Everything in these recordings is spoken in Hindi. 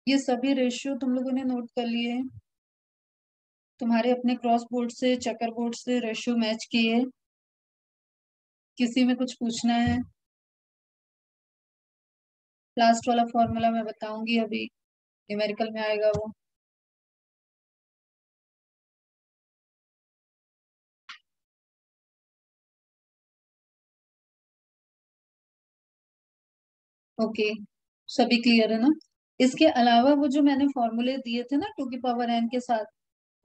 ये सभी रेशियो तुम लोगों ने नोट कर लिए? तुम्हारे अपने क्रॉस बोर्ड से, चेकर बोर्ड से रेशियो मैच किए? किसी में कुछ पूछना है? लास्ट वाला फॉर्मूला मैं बताऊंगी अभी, न्यूमेरिकल में आएगा वो। ओके, सभी क्लियर है ना? इसके अलावा वो जो मैंने फॉर्मूले दिए थे ना 2 की पावर n के साथ,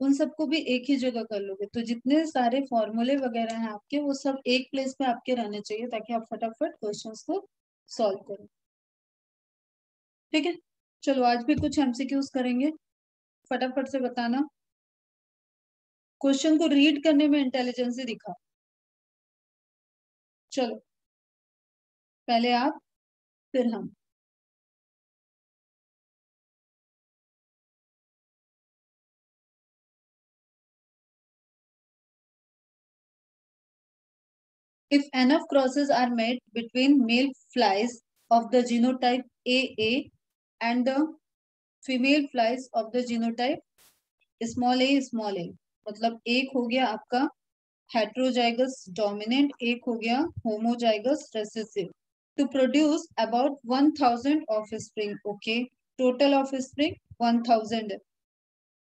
उन सबको भी एक ही जगह कर लोगे, तो जितने सारे फॉर्मूले वगैरह हैं आपके, वो सब एक प्लेस पे आपके रहने चाहिए, ताकि आप फटाफट क्वेश्चंस को सॉल्व करो। ठीक है, चलो आज भी कुछ एमसीक्यूज करेंगे, फटाफट से बताना। क्वेश्चन को रीड करने में इंटेलिजेंस ही दिखा। चलो, पहले आप, फिर हम। If enough crosses are made between male flies of the genotype AA and the female flies of the genotype small a, मतलब एक हो गया आपका हेट्रोजाइगस डोमिनेंट, एक हो गया homozygous recessive, to produce about 1000 offspring. Okay, total offspring 1000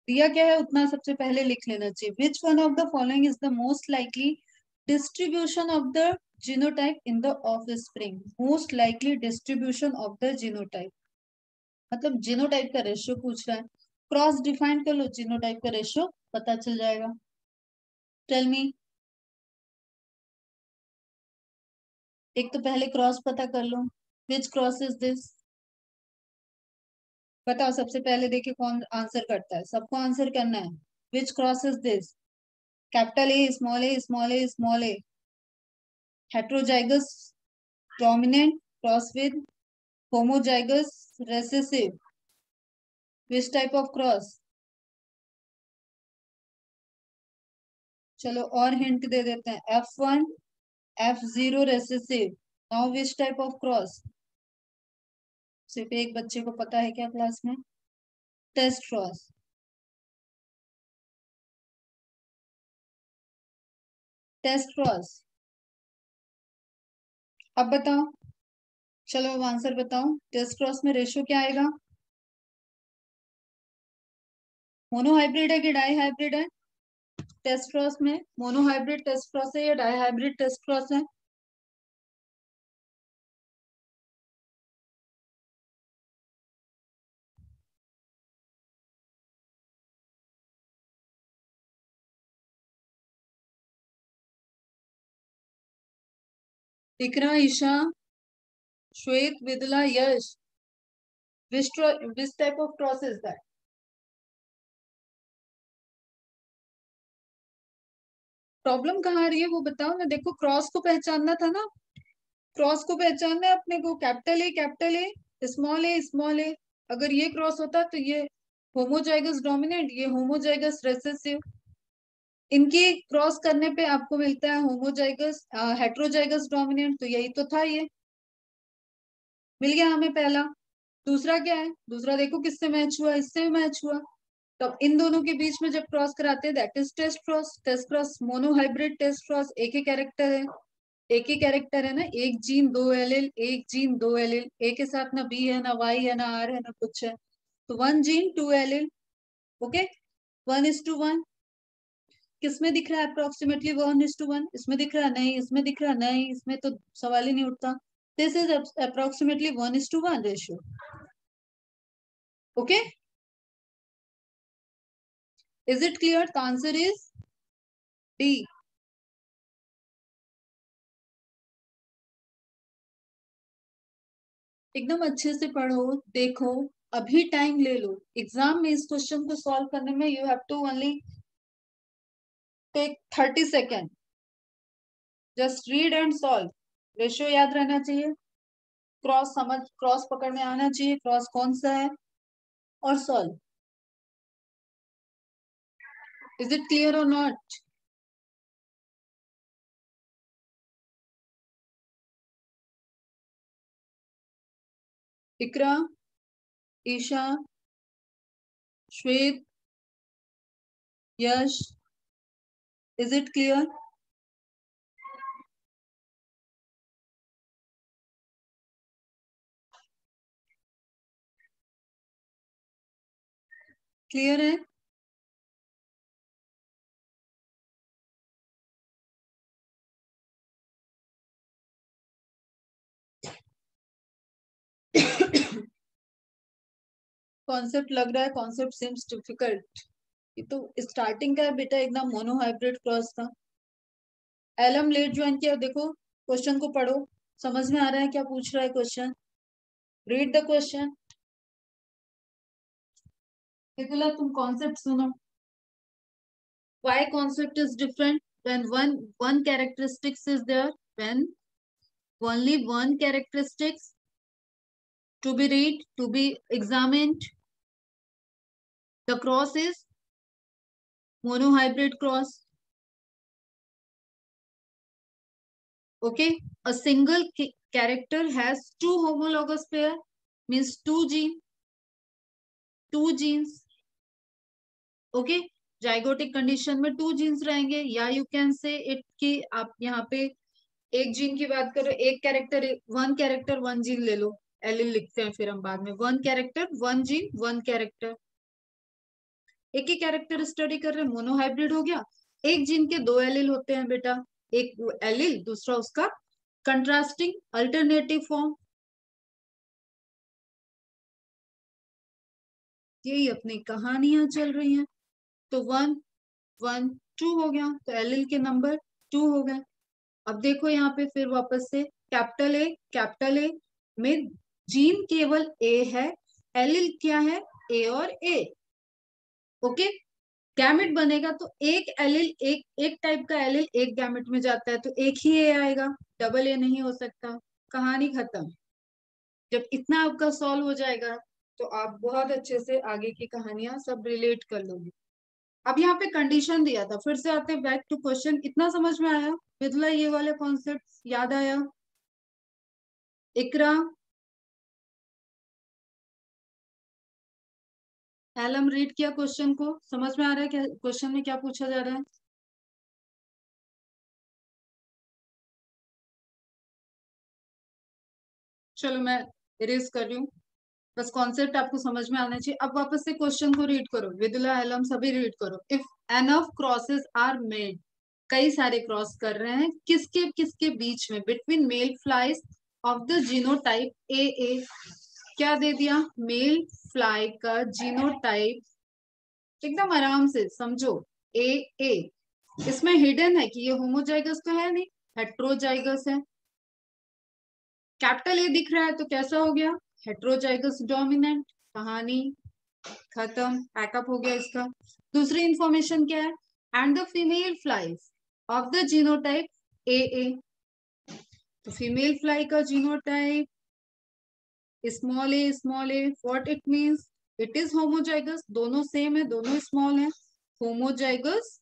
दिया क्या है उतना सबसे पहले लिख लेना चाहिए। Which one of the following is the most likely distribution of the genotype in the offspring? Most likely distribution of the genotype, मतलब जीनोटाइप का रेशियो पूछ रहा है। क्रॉस डिफाइन कर लो, जीनोटाइप का रेशियो पता चल जाएगा। Tell me. एक तो पहले क्रॉस पता कर लो, विच क्रॉस इज दिस? बताओ सबसे पहले, देखिए कौन आंसर करता है, सबको आंसर करना है। Which cross is this? Capital A small A small A small A, heterozygous dominant cross with homozygous recessive, which type of cross? चलो और हिंट दे देते हैं, F1 F0 recessive. Now which type of cross? सिर्फ एक बच्चे को पता है क्या क्लास में? Test cross. Test cross. अब बताओ, चलो अब आंसर बताओ, टेस्ट क्रॉस में रेशियो क्या आएगा? मोनो हाइब्रिड है कि डाई हाइब्रिड है? टेस्ट क्रॉस में मोनो हाइब्रिड टेस्ट क्रॉस है या डाई हाइब्रिड टेस्ट क्रॉस है? Iqra, Isha, Shwet, Vidla, Yash, which type of cross is that? Problem कहाँ आ रही है वो बताओ ना। देखो, क्रॉस को पहचानना था ना, क्रॉस को पहचानना है अपने को। कैपिटल ए स्मॉल ए, अगर ये क्रॉस होता तो ये होमोजाइगस डोमिनेंट, ये होमोजाइगस रेसेसिव, इनकी क्रॉस करने पे आपको मिलता है होमोजाइगस हेट्रोजाइगस डोमिनेंट, तो यही तो था ये। मिल गया हमें पहला। दूसरा क्या है? दूसरा देखो किससे मैच हुआ, इससे मैच हुआ। तो इन दोनों के बीच में जब क्रॉस कराते हैं, that is test cross. Test cross monohybrid test cross, एक ही कैरेक्टर है, एक ही कैरेक्टर है ना, एक जीन दो एलिल, एक जीन दो एलिल, ए के साथ ना बी है ना वाई है ना आर है ना कुछ है, तो 1 जीन 2 एलिल। ओके, 1:1। किसमें दिख रहा है अप्रोक्सीमेटली 1:1? इसमें दिख रहा है नहीं, इसमें दिख रहा है नहीं, इसमें तो सवाल ही नहीं उठता। This is approximately 1:1 ratio. Okay, is it clear? The answer is D. एकदम अच्छे से पढ़ो, देखो, अभी टाइम ले लो। एग्जाम में इस क्वेश्चन को सॉल्व करने में you have to only take 30 second. Just read and solve. Ratio याद रहना चाहिए, क्रॉस समझ, क्रॉस पकड़ने आना चाहिए, क्रॉस कौन सा है, और सॉल्व। इज इट क्लियर और नॉट? इकरा, ईशा, श्वेत, यश, इज इट क्लियर? क्लियर है? कॉन्सेप्ट लग रहा है, कॉन्सेप्ट सीम्स डिफिकल्ट। ये तो स्टार्टिंग का है बेटा, एकदम मोनो हाइब्रिड क्रॉस का। एलम लेट ज्वाइन किया, देखो क्वेश्चन को पढ़ो, समझ में आ रहा है क्या पूछ रहा है question? Read the question. Nikula तुम कॉन्सेप्ट सुनो। Why concept is different? When one characteristics is there, when only one characteristics to be read, to be examined, the cross is monohybrid cross. Okay, a single character has two homologous pair, means two genes. Okay, zygotic condition में टू जीन्स रहेंगे, या यू कैन से इट कि आप यहाँ पे एक जीन की बात करो, एक कैरेक्टर वन जीन ले लो, एलिल लिखते हैं फिर हम बाद में, one character one gene one character, एक ही कैरेक्टर स्टडी कर रहे हैं, मोनोहाइब्रिड हो गया। एक जीन के दो एलिल होते हैं बेटा, एक एलिल दूसरा उसका कंट्रास्टिंग अल्टरनेटिव फॉर्म। यही अपनी कहानियां चल रही हैं। तो वन वन टू हो गया, तो एलिल के नंबर टू हो गए। अब देखो यहाँ पे फिर वापस से कैपिटल ए में जीन केवल ए है, एलिल क्या है? ए और ए। ओके, गैमेट बनेगा तो एक एलिल एक टाइप का एलिल एक गैमेट में जाता है तो एक ही ए आएगा, डबल ए नहीं हो सकता। कहानी खत्म। जब इतना आपका सॉल्व हो जाएगा तो आप बहुत अच्छे से आगे की कहानियां सब रिलेट कर लोगे। अब यहाँ पे कंडीशन दिया था, फिर से आते बैक टू क्वेश्चन। इतना समझ में आया मिथिला? ये वाले कॉन्सेप्ट याद आया? इकरा, एलम रीड किया क्वेश्चन को, समझ में आ रहा है क्या क्वेश्चन में क्या पूछा जा रहा है? चलो मैं इरेज कर रही हूँ, बस कॉन्सेप्ट आपको समझ में आना चाहिए। अब वापस से क्वेश्चन को रीड करो, विदुला एलम सभी रीड करो। If enough crosses are made, कई सारे क्रॉस कर रहे हैं, किसके किसके बीच में? Between male flies of the genotype A A, क्या दे दिया? मेल फ्लाई का जीनोटाइप, एकदम आराम से समझो, ए ए। इसमें हिडन है कि ये होमोजाइगस तो है नहीं, हेट्रोजाइगस है। कैपिटल ए दिख रहा है तो कैसा हो गया? Heterozygous dominant. कहानी खत्म, पैकअप हो गया इसका। दूसरी इंफॉर्मेशन क्या है? And the female flies of the genotype A A, तो फीमेल फ्लाई का genotype small A, what it means? It is homozygous, दोनों सेम है, दोनों स्मॉल है, homozygous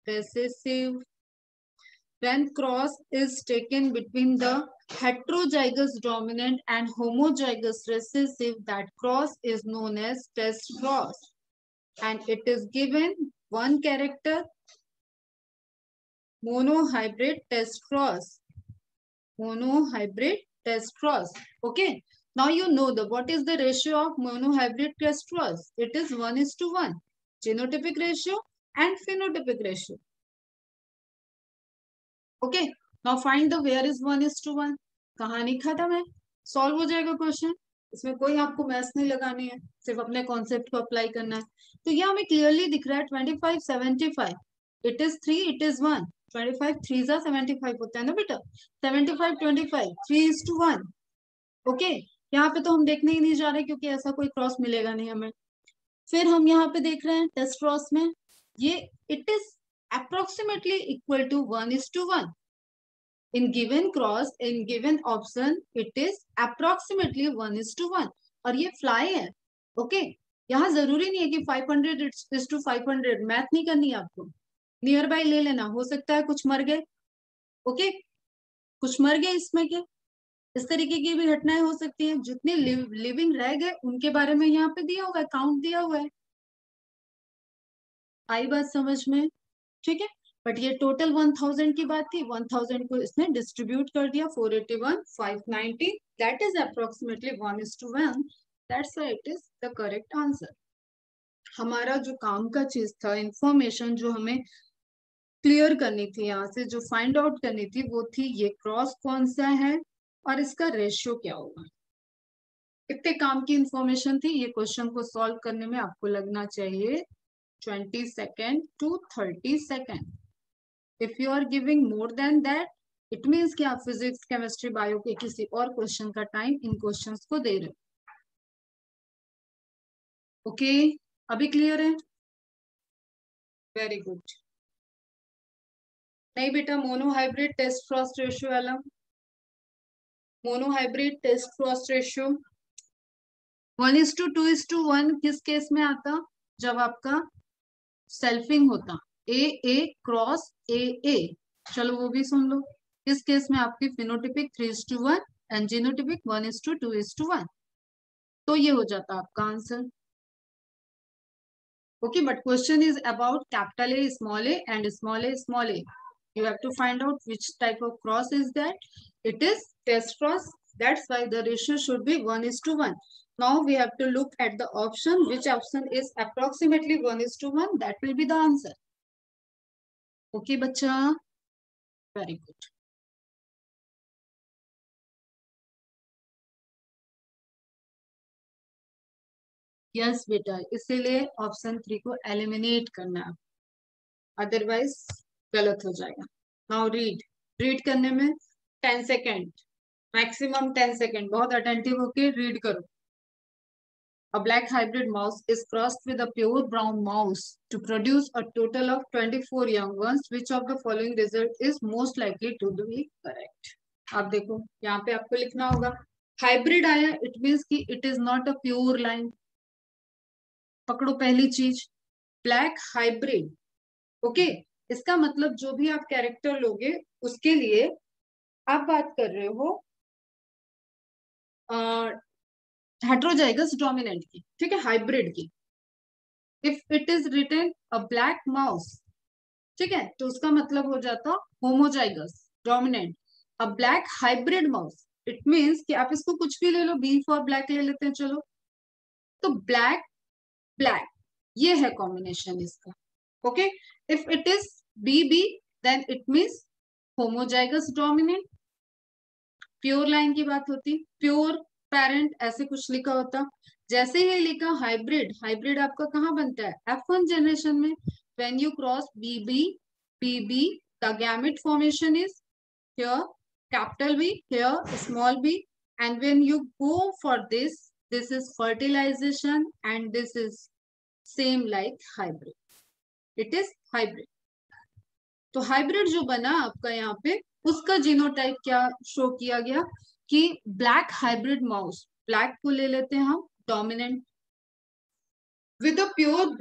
recessive। When cross is taken between the heterozygous dominant and homozygous recessive, that cross is known as test cross, and it is given one character, monohybrid test cross, monohybrid test cross। Okay, now you know the what is the ratio of monohybrid test cross? It is 1:1, genotypic ratio and phenotypic ratio। Okay, now find the where is 1:1। कहानी खत्म है, सॉल्व हो जाएगा क्वेश्चन। इसमें कोई आपको मैथ्स नहीं लगानी है, सिर्फ अपने कॉन्सेप्ट को अप्लाई करना है। तो ये हमें क्लियरली दिख रहा है 25 75, इट इज 3 इट इज 1, 25 3 75 होता है ना बेटा, 75 25 3:1। ओके, यहाँ पे तो हम देखने ही नहीं जा रहे क्योंकि ऐसा कोई क्रॉस मिलेगा नहीं हमें। फिर हम यहाँ पे देख रहे हैं टेस्ट क्रॉस में ये it is approximately equal to 1:1 in given cross, in given option it is approximately 1:1, और ये फ्लाई है। ओके, यहाँ जरूरी नहीं है कि 500:500, मैथ नहीं करनी है आपको, नियर बाय ले लेना, हो सकता है कुछ मर गए। ओके, कुछ मर गए इसमें के, इस तरीके की भी घटनाएं हो सकती हैं। जितने लिविंग रह गए उनके बारे में यहाँ पे दिया हुआ है, काउंट दिया हुआ है। आई बात समझ में? ठीक है, बट ये टोटल 1000 की बात थी, 1000 को इसने डिस्ट्रीब्यूट कर दिया 481 590, that is approximately 1:1, that's why it is the correct answer. हमारा जो काम का चीज था, इंफॉर्मेशन जो हमें क्लियर करनी थी, यहाँ से जो फाइंड आउट करनी थी, वो थी ये क्रॉस कौन सा है और इसका रेशियो क्या होगा। कितने काम की इंफॉर्मेशन थी, ये क्वेश्चन को सॉल्व करने में आपको लगना चाहिए 20 second to 30 second. If you are giving more than that, it means कि आप फिजिक्स केमिस्ट्री बायो के किसी और क्वेश्चन का टाइम इन क्वेश्चंस को दे रहे हो। ओके, अभी क्लियर है? Very good. नहीं बेटा, मोनोहाइब्रिड टेस्ट फ्रॉस्ट रेशियो वाला, मोनोहाइब्रिड टेस्ट फ्रॉस्ट रेशियो 1:2:1 किस केस में आता? जब आपका सेल्फिंग होता, ए क्रॉस ए। चलो वो भी सुन लो। इस केस में आपकी फिनोटिपिक 3:1 एंड जीनोटिपिक 1:2:1, तो ये हो जाता आपका answer. Okay, but question is about capital A small A and small A small A. You have to find out which type of cross is that. It is test cross. That's why the ratio should be 1:1. Now we have to look at the option. Which option is approximately 1:1? That will be the answer. Okay, बच्चा, very good. Yes बेटा, इसीलिए ऑप्शन 3 को एलिमिनेट करना है, अदरवाइज गलत हो जाएगा। नाउ रीड करने में 10 सेकेंड, मैक्सिमम 10 सेकेंड, बहुत अटेंटिव होके रीड करो। A black hybrid mouse is crossed with a pure brown mouse to produce a total of 24 young ones. Which of the following result is most likely to be correct? आप देखो, यहाँ पे आपको लिखना होगा हाइब्रिड आया, इट मीन्स कि it is not a pure line. पकड़ो पहली चीज, ब्लैक हाइब्रिड। ओके, इसका मतलब जो भी आप कैरेक्टर लोगे उसके लिए आप बात कर रहे हो हेट्रोजाइगस डोमिनेंट की, ठीक है, हाइब्रिड की। If it is written a black mouse, ठीक है, तो उसका मतलब हो जाता homozygous dominant. A black hybrid mouse, it means कि आप इसको कुछ भी ले लो, बी फॉर ब्लैक ले लेते हैं, चलो, तो ब्लैक ब्लैक, ये है कॉम्बिनेशन इसका। Okay, if it is B B, then it means homozygous dominant, pure line की बात होती, प्योर पेरेंट ऐसे कुछ लिखा होता। जैसे ही लिखा हाइब्रिड, हाइब्रिड आपका कहाँ बनता है? F1 जनरेशन में। When you cross BB PB, the gamete formation is here capital B, here small b, and when you go for this is fertilization and this is same like hybrid, it is hybrid. तो हाइब्रिड जो बना आपका यहाँ पे, उसका जीनोटाइप क्या शो किया गया कि ब्लैक हाइब्रिड माउस, ब्लैक को ले लेते हैं हम dominant, with a pure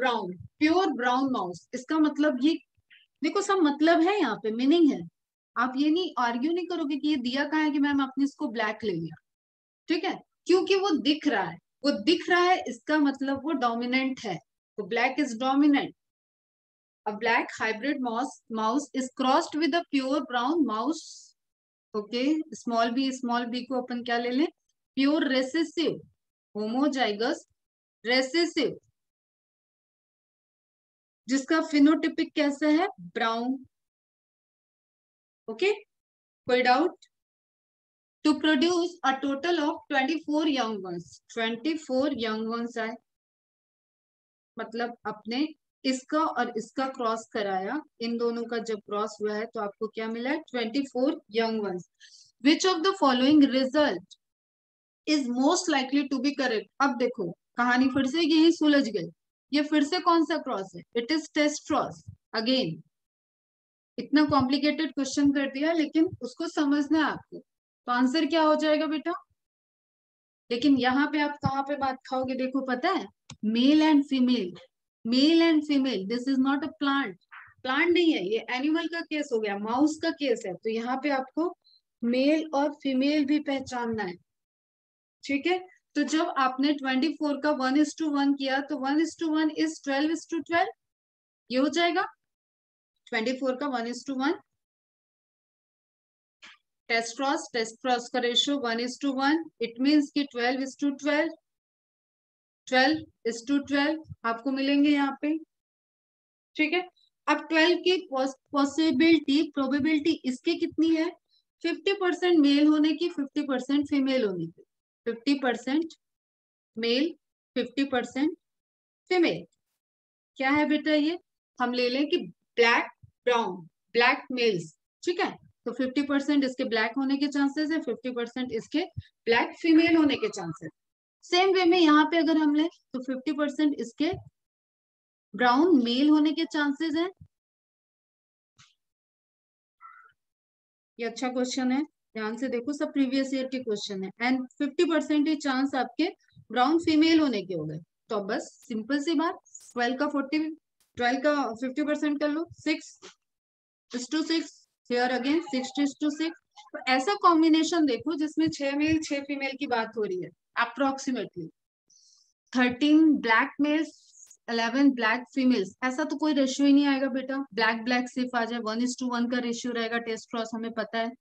brown mouse. इसका मतलब ये देखो, सब मतलब है यहाँ पे, मीनिंग है। आप ये नहीं आर्ग्यू नहीं करोगे कि ये दिया कहाँ है कि मैम आपने इसको ब्लैक ले लिया, ठीक है, क्योंकि वो दिख रहा है, वो दिख रहा है, इसका मतलब वो डोमिनेंट है, तो black is dominant. A black hybrid mouse is crossed with a pure brown mouse. Okay, small b को अपन क्या ले लें? Pure recessive, homozygous recessive, जिसका फिनोटिपिक कैसा है? ब्राउन। ओके, कोई doubt? To produce a total of 24 young ones, 24 young ones आए, मतलब अपने इसका और इसका क्रॉस कराया, इन दोनों का जब क्रॉस हुआ है तो आपको क्या मिला है? 24 young ones. Which of the following result is most likely to be correct? अब देखो, कहानी फिर से यही सुलझ गई। ये फिर से कौन सा क्रॉस है? It is test cross again. इतना कॉम्प्लिकेटेड क्वेश्चन कर दिया, लेकिन उसको समझना है आपको, तो आंसर क्या हो जाएगा बेटा? लेकिन यहाँ पे आप कहाँ पे बात खाओगे? देखो, पता है, male and female, male and female, this is not a plant, plant नहीं है ये, एनिमल का केस हो गया, माउस का केस है, तो यहाँ पे आपको मेल और फीमेल भी पहचानना है, ठीक है। तो जब आपने 24 का 1:1 किया तो 1:1 इज 12:12, ये हो जाएगा 24 का 1:1। टेस्ट क्रॉस का रेशियो 1:1, इट मीन्स कि 12:12, 12:12 आपको मिलेंगे यहाँ पे, ठीक है। अब 12 की प्रोबेबिलिटी इसकी कितनी है? 50% मेल होने की, 50% फीमेल होने की। 50% मेल, 50% फीमेल। क्या है बेटा ये? हम ले लें कि ब्लैक ब्राउन, ब्लैक मेल्स, ठीक है। तो 50% इसके ब्लैक होने के चांसेस है, 50% इसके ब्लैक फीमेल होने के चांसेस। सेम वे में यहाँ पे अगर हम लें तो 50% इसके ब्राउन मेल होने के चांसेस है। ये अच्छा क्वेश्चन है, ध्यान से देखो, सब प्रीवियस ईयर के क्वेश्चन है। एंड 50% ही चांस आपके ब्राउन फीमेल होने के हो गए। तो अब बस सिंपल सी बात, 12 का 50% कर लो, 6:6, हियर अगेन 6:6। तो ऐसा कॉम्बिनेशन देखो जिसमें 6 मेल 6 फीमेल की बात हो रही है, approximately 13 black males, 11 black females. ऐसा तो कोई रेशियो ही नहीं आएगा बेटा, ब्लैक ब्लैक सिर्फ आ जाए, 1:1 का रेशियो रहेगा टेस्ट क्रॉस, हमें पता है।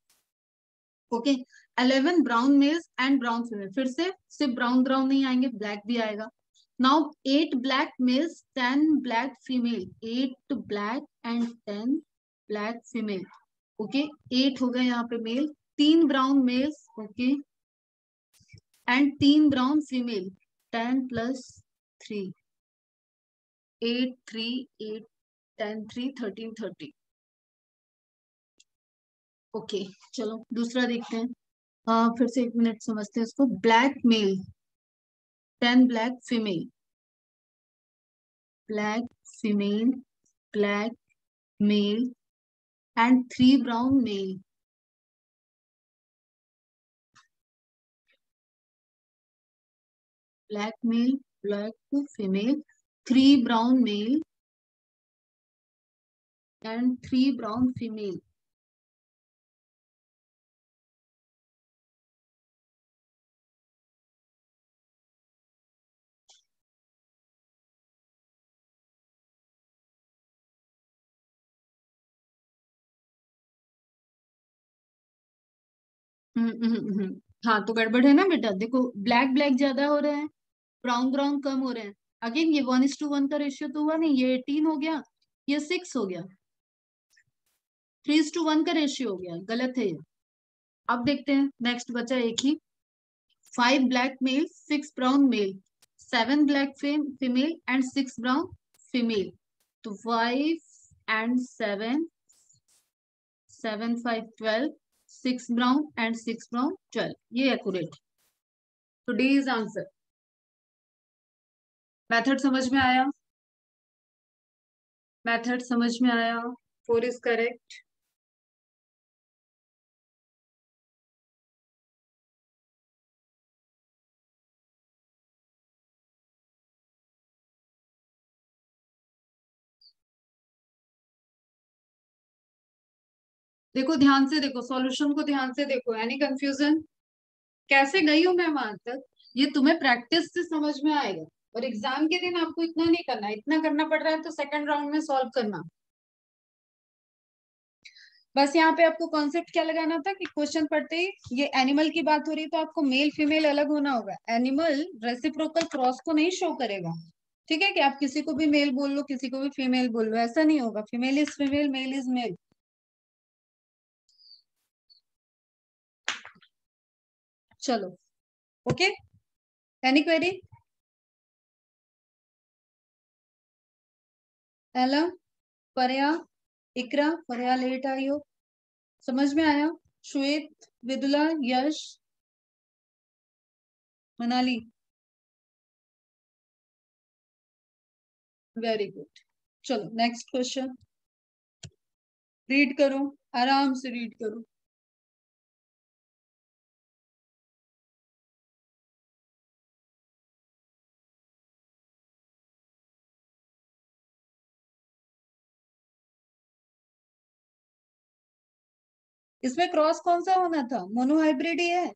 Okay, 11 brown mails and brown female, फिर से सिर्फ ब्राउन ब्राउन नहीं आएंगे, ब्लैक भी आएगा। Now 8 black males 10 black female, 8 black and 10 black female. Okay, 8 हो गए यहाँ पे male, 3 brown males, okay, and 3 brown female, 10 plus 3, 8, 3, 8, 10, 3, 13, 30। Okay, चलो दूसरा देखते हैं। फिर से एक मिनट समझते हैं इसको। Black male 10 black female, black female, black male and 3 brown male. Black male, black female, 3 brown male and 3 brown female. हाँ, तो गड़बड़ है ना बेटा, देखो ब्लैक ब्लैक ज्यादा हो रहे हैं, ब्राउन ब्राउन कम हो रहे हैं। अगेन ये 1:1 का रेशियो तो हुआ नहीं, ये 18 हो गया, ये 6 हो गया, 3:1 का रेशियो हो गया, गलत है ये। अब देखते हैं, नेक्स्ट बचा एक ही। 5 black male, 6 brown male, 7 black female and 6 brown female. तो 5 एंड 7, 7, 5, 12, 6 ब्राउन एंड 6 ब्राउन 12, ये एक्यूरेट। तो डी इज आंसर। मेथड समझ में आया? मेथड समझ में आया? 4 इज करेक्ट। देखो ध्यान से देखो, सॉल्यूशन को ध्यान से देखो, एनी कंफ्यूजन? कैसे गई हूं मैं वहां तक, ये तुम्हें प्रैक्टिस से समझ में आएगा। और एग्जाम के दिन आपको इतना नहीं करना, इतना करना पड़ रहा है तो सेकंड राउंड में सॉल्व करना। बस यहाँ पे आपको कॉन्सेप्ट क्या लगाना था कि क्वेश्चन पढ़ते ही ये एनिमल की बात हो रही है तो आपको मेल फीमेल अलग होना होगा। एनिमल रेसिप्रोकल क्रॉस को नहीं शो करेगा, ठीक है, कि आप किसी को भी मेल बोल लो किसी को भी फीमेल बोल लो, ऐसा नहीं होगा। Female is female, male is male. चलो, okay, any query? Ela, Paraya, इकरा, परया लेट आई हो, समझ में आया? श्वेत, विदुला, यश, मनाली, वेरी गुड। चलो नेक्स्ट क्वेश्चन, रीड करो, आराम से रीड करो। इसमें क्रॉस कौन सा होना था, मोनोहाइब्रिड ही है।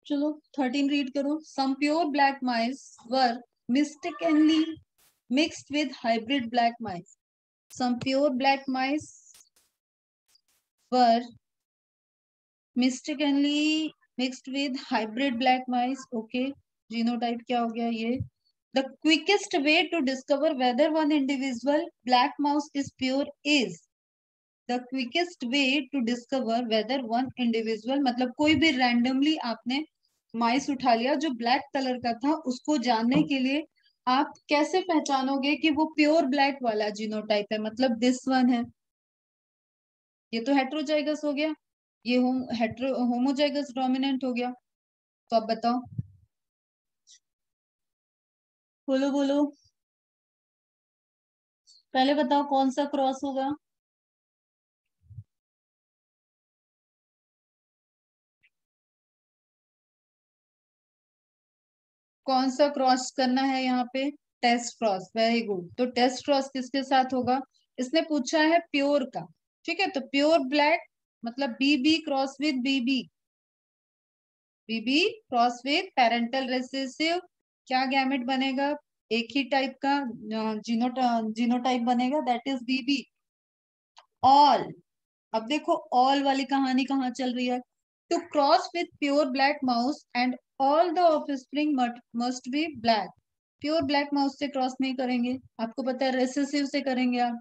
चलो 13 रीड करो। Some pure black mice were mistakenly mixed with hybrid black mice. Some pure black mice were mistakenly mixed with hybrid black mice. Okay, genotype क्या हो गया ये? The quickest way to discover whether one individual black mouse is pure is the quickest way to discover whether one individual मतलब कोई भी randomly आपने माइस उठा लिया जो ब्लैक कलर का था, उसको जानने के लिए आप कैसे पहचानोगे कि वो प्योर ब्लैक वाला जीनोटाइप है, मतलब दिस वन है। ये तो हेट्रोजाइगस हो गया, ये होमोजाइगस डोमिनेंट हो गया। तो आप बताओ, बोलो बोलो, पहले बताओ कौन सा क्रॉस होगा। कौन सा क्रॉस करना है यहाँ पे? Test cross, very good. तो टेस्ट क्रॉस किसके साथ होगा? इसने पूछा है प्योर का, ठीक है। तो प्योर ब्लैक मतलब BB cross with BB, BB cross with parental recessive, क्या गैमेट बनेगा? एक ही टाइप का जीनोटाइप बनेगा, दैट इज बीबी। ऑल, अब देखो ऑल वाली कहानी कहाँ चल रही है। To cross with pure black mouse and all the offspring must be black. Pure black mouse से क्रॉस नहीं करेंगे, आपको पता है, रेसेसिव से करेंगे आप,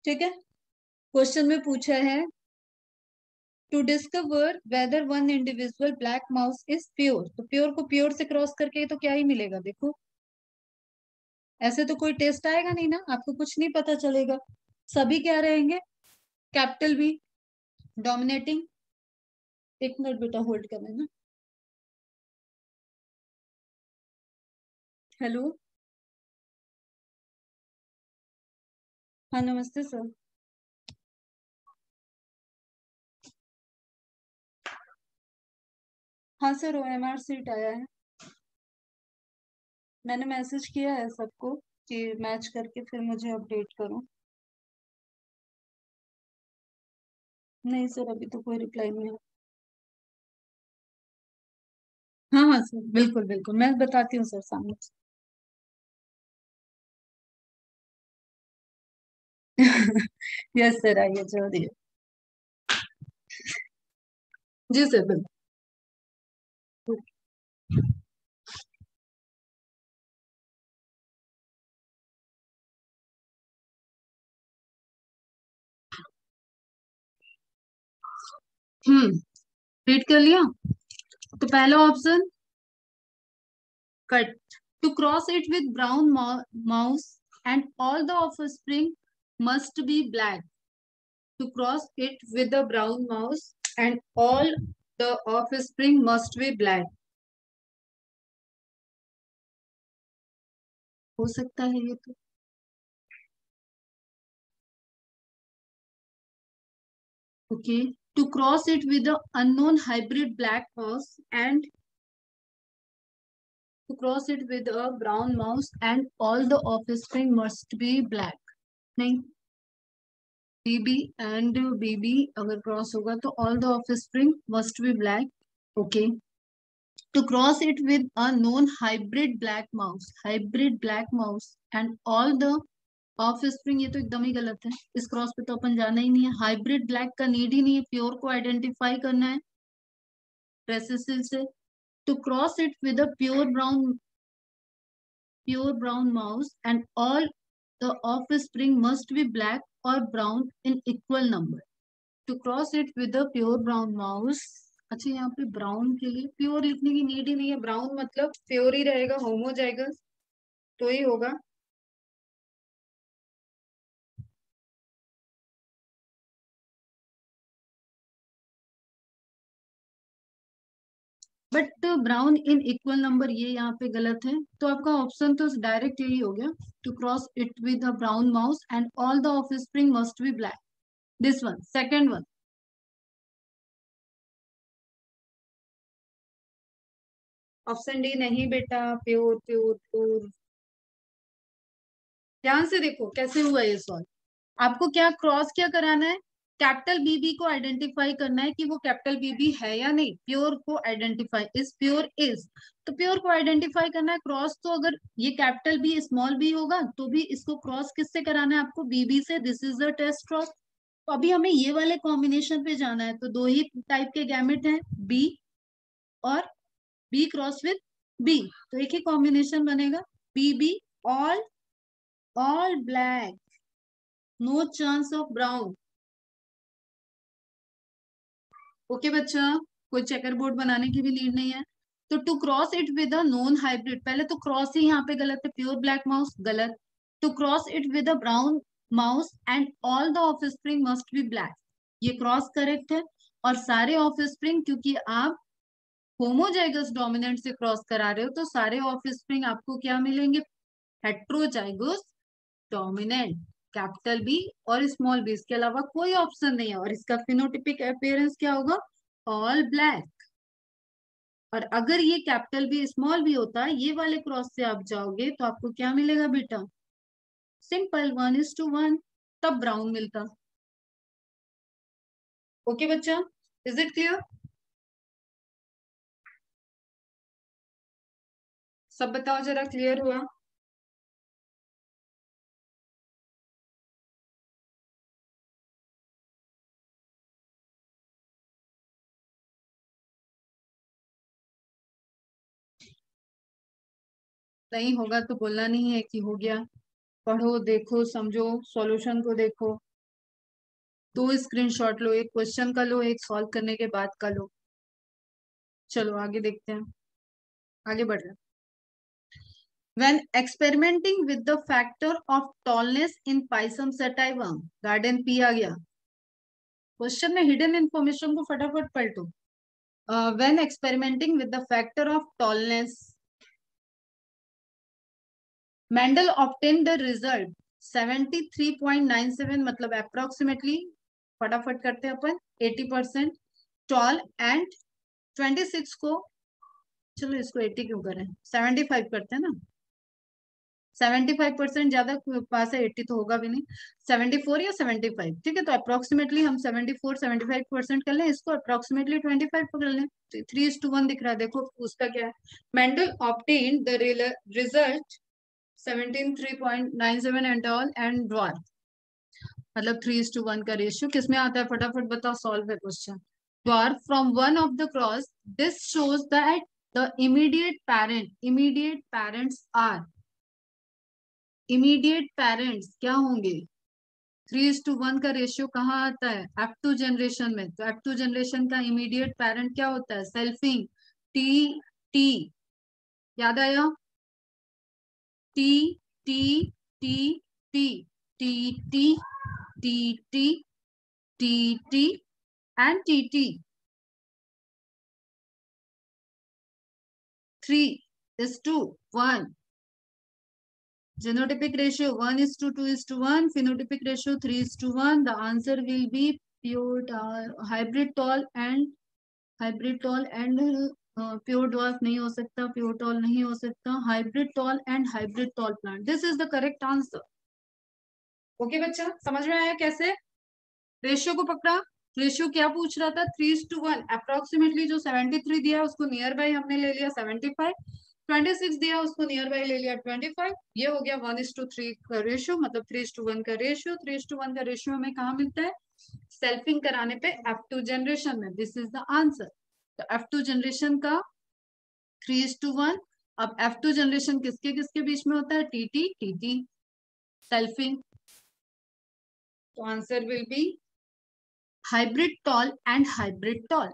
ठीक है। क्वेश्चन में पूछा है to discover whether one individual black mouse is pure, तो प्योर को प्योर से क्रॉस करके तो क्या ही मिलेगा? देखो, ऐसे तो कोई टेस्ट आएगा नहीं ना, आपको कुछ नहीं पता चलेगा। सभी क्या रहेंगे? Capital B dominating. एक मिनट बेटा होल्ड करना ना। हेलो, हाँ नमस्ते सर। हाँ सर, OMR सीट आया है, मैंने मैसेज किया है सबको कि मैच करके फिर मुझे अपडेट करो। नहीं सर, अभी तो कोई रिप्लाई नहीं है। हाँ हाँ सर, बिल्कुल बिल्कुल, मैं बताती हूँ सर सामने से। यस सर, आइए जल्दी। जी सर बिल्कुल। रीड कर लिया। तो पहला option cut, to cross it with brown mouse and all the offspring must be black. To cross it with a brown mouse and all the offspring must be black. हो सकता है ये तो। Okay. To cross it with the unknown hybrid black mouse and to cross it with a brown mouse and all the offspring must be black. नहीं, बीबी एंड बीबी अगर क्रॉस होगा तो all the offspring must be black. Okay. To cross it with a known hybrid black mouse and all the of spring, ये तो एकदम ही गलत है, इस क्रॉस पे तो अपन जाना ही नहीं है। हाइब्रिड ब्लैक का नीड ही नहीं है, प्योर को आइडेंटिफाई करना है रेसेसिव से। To cross it with a pure brown mouse and all the offspring must be black और brown in equal number. To cross it with a pure brown mouse, अच्छा यहाँ पे ब्राउन के लिए प्योर लिखने की नीड ही नहीं है, ब्राउन मतलब प्योर ही रहेगा, होमोजाइगस तो ही होगा। But brown in equal number ये यहाँ पे गलत है, तो आपका ऑप्शन तो डायरेक्ट यही हो गया, to cross it with a brown mouse and all the offspring must be black, this one, second one. Option D नहीं बेटा, प्योर प्योर प्योर। ध्यान से देखो कैसे हुआ ये सॉल्व। आपको क्या क्रॉस क्या कराना है? कैपिटल बीबी को आइडेंटिफाई करना है कि वो कैपिटल बीबी है या नहीं। प्योर को आइडेंटिफाई, इज प्योर इज, तो प्योर को आइडेंटिफाई करना है। क्रॉस तो अगर ये कैपिटल बी स्मॉल बी होगा तो भी इसको क्रॉस किससे कराना है आपको, बीबी से। This is the test cross. तो अभी हमें ये वाले कॉम्बिनेशन पे जाना है, तो दो ही टाइप के गैमेट हैं, बी और बी क्रॉस विद बी, तो एक ही कॉम्बिनेशन बनेगा, B B, all all black, no chance of brown. Okay बच्चा, कोई चेकर बोर्ड बनाने की भी नीड नहीं है। तो to cross it with a non hybrid, पहले तो क्रॉस ही यहाँ पे गलत है, प्योर ब्लैक माउस गलत। To cross it with a brown mouse and all the offspring must be black, ये क्रॉस करेक्ट है। और सारे ऑफ स्प्रिंग, क्योंकि आप होमोजाइगस डोमिनेंट से क्रॉस करा रहे हो, तो सारे ऑफ स्प्रिंग आपको क्या मिलेंगे, हेट्रोजाइगस डोमिनेंट, कैपिटल बी और स्मॉल बी, इसके अलावा कोई ऑप्शन नहीं है। और इसका फिनोटिपिक अपीयरेंस क्या होगा, ऑल ब्लैक। और अगर ये कैपिटल बी स्मॉल बी होता, ये वाले क्रॉस से आप जाओगे तो आपको क्या मिलेगा बेटा, सिंपल 1:1, तब ब्राउन मिलता। ओके बच्चा, इज इट क्लियर? सब बताओ जरा, क्लियर हुआ? नहीं होगा तो बोलना नहीं है कि हो गया। पढ़ो, देखो, समझो, सॉल्यूशन को देखो। दो स्क्रीनशॉट लो, एक क्वेश्चन का लो, एक सॉल्व करने के बाद का लो। चलो आगे देखते हैं, आगे बढ़ रहे हैं। When experimenting with the factor of tallness in Pisum sativum, garden pea आ गया। क्वेश्चन में हिडन इंफॉर्मेशन को फटाफट पलटो। When experimenting with the factor of tallness, Mendel obtained the result 73.97, मतलब अप्रोक्सीमेटली, फटाफट करते हैं अपन, 80% टॉल एंड 26 को, चलो इसको 80 क्यों करें, 75 करते हैं ना, 75% ज्यादा पास है, 80 तो होगा भी नहीं, 74 या 75, ठीक है। तो अप्रोक्सीमेटली हम 74-75% कर लें, इसको अप्रोक्सीमेटली 25 पकड़ लें, तो 3:1 दिख रहा है। देखो उसका क्या है, Mendel obtain the result 73.97 and all and dwarf, मतलब 3:1 का रेशियो किस में आता है, फटाफट बताओ, सॉल्व है question. Dwarf from one of the cross, this shows that the immediate parents are, immediate parents क्या होंगे, 3:1 का रेशियो कहाँ आता है, F2 जनरेशन में। तो F2 जनरेशन का इमीडिएट पेरेंट क्या होता है, सेल्फिंग, टी टी, याद आया, T T T T T T T T T T and T T. 3:1, genotypic ratio 1:2:1, phenotypic ratio 3:1. The answer will be pure hybrid tall and pure Dolph नहीं हो सकता, प्योर टॉल नहीं हो सकता, hybrid tall and hybrid tall plant, this is the correct answer. Okay बच्चा, समझ में आया कैसे रेशियो को पकड़ा। रेशियो क्या पूछ रहा था, 3:1, अप्रोक्सीमेटली जो 73 दिया उसको नियर बाय हमने ले लिया 75, 26 दिया उसको नियर बाय ले लिया 25, ये हो गया 1:3 का रेशियो, मतलब 3:1 का रेशियो। 3:1 का रेशियो हमें कहाँ मिलता है, सेल्फिंग कराने पे F2 जनरेशन में, दिस इज द आंसर। तो F2 जनरेशन का 3:1। अब F2 जनरेशन किसके किसके बीच में होता है, टीटी टीटी, सेल्फिंग, तो answer will be hybrid tall and hybrid tall.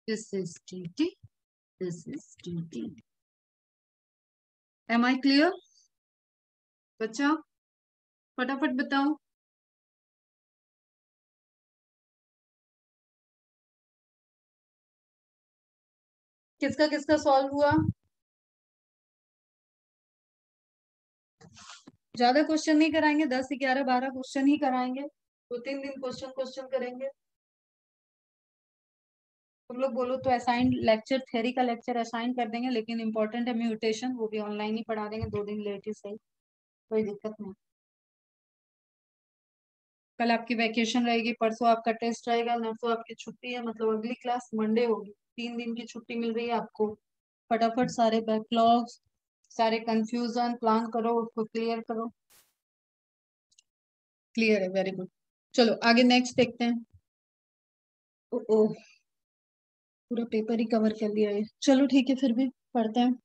This is TT. This is TT. Am I clear? बच्चा फटाफट बताओ। किसका किसका सॉल्व हुआ? ज्यादा क्वेश्चन नहीं कराएंगे, 10, 11, 12 क्वेश्चन ही कराएंगे, 2-3 दिन क्वेश्चन क्वेश्चन करेंगे। तुम लोग बोलो तो असाइन लेक्चर, थ्योरी का लेक्चर असाइन कर देंगे, लेकिन इंपॉर्टेंट है म्यूटेशन, वो भी ऑनलाइन ही पढ़ा देंगे, 2 दिन लेट ही सही, कोई दिक्कत नहीं। कल आपकी वैकेशन रहेगी, परसों आपका टेस्ट रहेगा, नरसों आपकी छुट्टी है, मतलब अगली क्लास मंडे होगी। 3 दिन की छुट्टी मिल रही है आपको। फटाफट सारे बैकलॉग्स, सारे कंफ्यूजन प्लान करो, उसको क्लियर करो। क्लियर है, वेरी गुड। चलो आगे नेक्स्ट देखते हैं। ओ, पूरा पेपर ही कवर कर लिया है। चलो ठीक है, फिर भी पढ़ते हैं।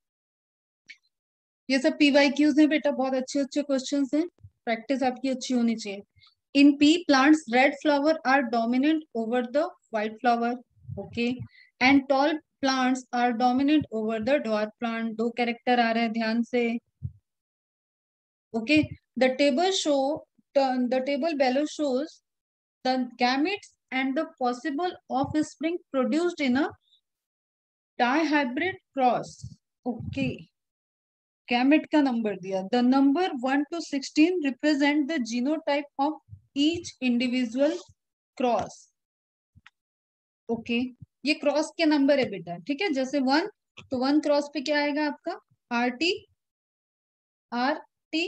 ये सब PYQs हैं बेटा, बहुत अच्छे अच्छे क्वेश्चंस हैं, प्रैक्टिस आपकी अच्छी होनी चाहिए। In pea plants red flower are dominant over the white flower, okay, and tall plants are dominant over the dwarf plant. दो कैरेक्टर आ रहे हैं, ध्यान से। Okay, the table show the table below shows the gametes and the possible offspring produced in a dihybrid cross. Okay, gamete का नंबर दिया। The number 1 to 16 represent the genotype of each individual cross. Okay, ये क्रॉस के नंबर है बेटा, ठीक है। जैसे 1, तो 1 क्रॉस पे क्या आएगा आपका, RT RT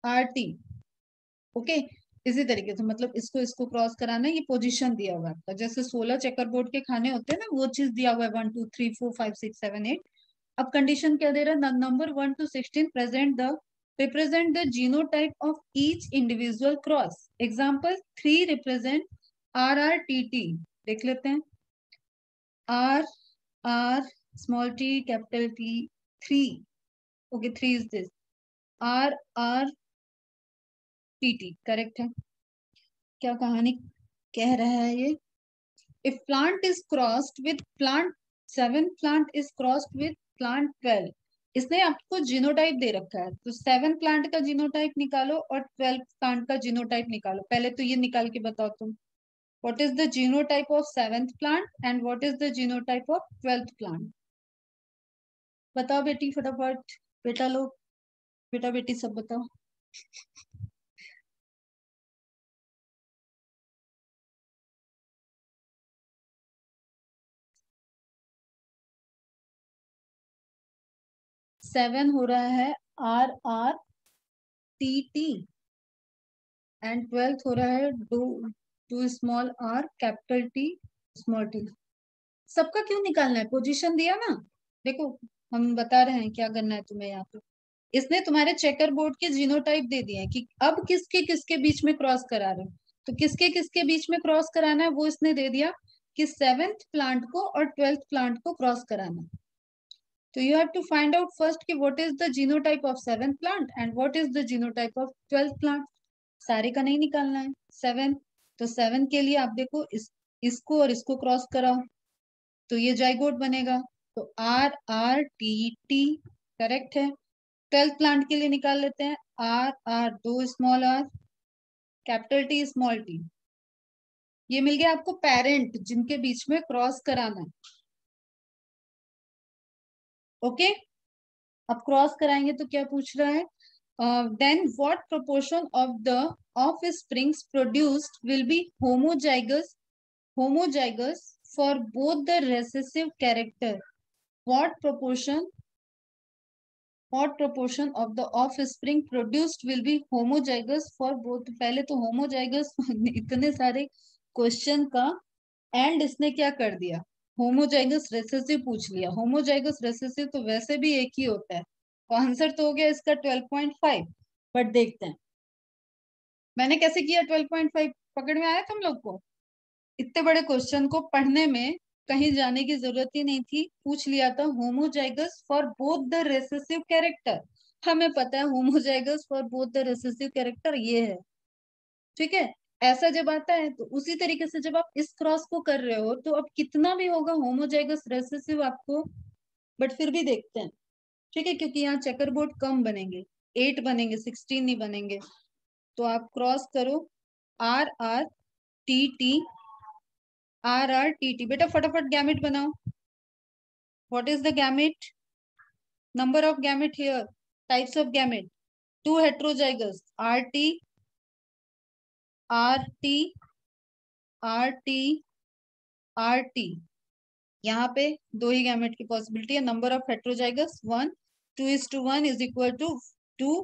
RT। ओके, इसी तरीके से मतलब इसको इसको क्रॉस कराना है, ये पोजीशन दिया हुआ है आपका। जैसे 16 चेकर बोर्ड के खाने होते हैं ना, वो चीज दिया हुआ है, 1 2 3 4 5 6 7 8। अब कंडीशन क्या दे रहा है, number 1 to 16 represent the genotype of each individual cross. Example 3 represent RRTT। देख लेते हैं, R R small t capital T 3। okay, 3 is this, RRTT correct है। क्या कहानी कह रहा है ये, if plant is crossed with plant 7, plant is crossed with plant 12। इसने आपको जीनोटाइप दे रखा है, तो 7 प्लांट का जीनोटाइप निकालो और 12 प्लांट का जीनोटाइप निकालो। पहले तो ये निकाल के बताओ तुम, what is the genotype of 7th plant and what is the genotype of 12th plant. बताओ बेटी फटाफट, बेटा लोग, बेटा बेटी सब बताओ। 7 हो रहा है RRTT एंड 12th हो रहा है to small r capital T small t। सबका क्यों निकालना है, पोजीशन दिया ना। देखो, हम बता रहे हैं क्या करना है तुम्हें यहाँ पे। इसने तुम्हारे चेकर बोर्ड के जीनोटाइप दे दिए हैं कि अब किसके किसके बीच में क्रॉस करा रहे हो, तो किसके किसके बीच में क्रॉस कराना है वो इसने दे दिया कि 7th प्लांट को और 12th प्लांट को क्रॉस कराना है। तो you have to find out first कि what is the genotype of 7th plant and what is the genotype of 12th plant. सारे का नहीं निकालना है, 7। तो 7 के लिए आप देखो, इसको और इसको क्रॉस कराओ तो ये जाइगोट बनेगा, तो RRTT करेक्ट है। 12th प्लांट के लिए निकाल लेते हैं, RR 2 small r capital T small t। ये मिल गया आपको पेरेंट जिनके बीच में क्रॉस कराना है। ओके, अब क्रॉस कराएंगे तो क्या पूछ रहा है, then what proportion of the offsprings produced will be homozygous for both the recessive character। what proportion of the offspring produced will be homozygous for both। पहले तो homozygous इतने सारे क्वेश्चन का एंड इसने क्या कर दिया, होमोजाइगस रेसेसिव पूछ लिया। होमोजाइगस रेसेसिव तो वैसे भी एक ही होता है, तो आंसर तो हो गया इसका 12.5। बट देखते हैं मैंने कैसे किया 12.5, पकड़ में आया तुम लोग को। इतने बड़े क्वेश्चन को पढ़ने में कहीं जाने की जरूरत ही नहीं थी, पूछ लिया था homozygous for both the recessive character. हमें पता है homozygous for both the recessive character ये है, ठीक है। ऐसा जब आता है तो उसी तरीके से जब आप इस क्रॉस को कर रहे हो तो अब कितना भी होगा होमोजाइगस रेसेसिव आपको, बट फिर भी देखते हैं, ठीक है, क्योंकि यहाँ चेकर बोर्ड कम बनेंगे, 8 बनेंगे, 16 नहीं बनेंगे। तो आप क्रॉस करो RRTT RRTT। बेटा फटाफट गैमेट बनाओ। What is the gamete, number of gamete here, types of gamete, 2 heterozygous RT RT RT RT। यहाँ पे 2 ही गैमेट की पॉसिबिलिटी है। Number of heterozygous 1, 2:1 is equal to 2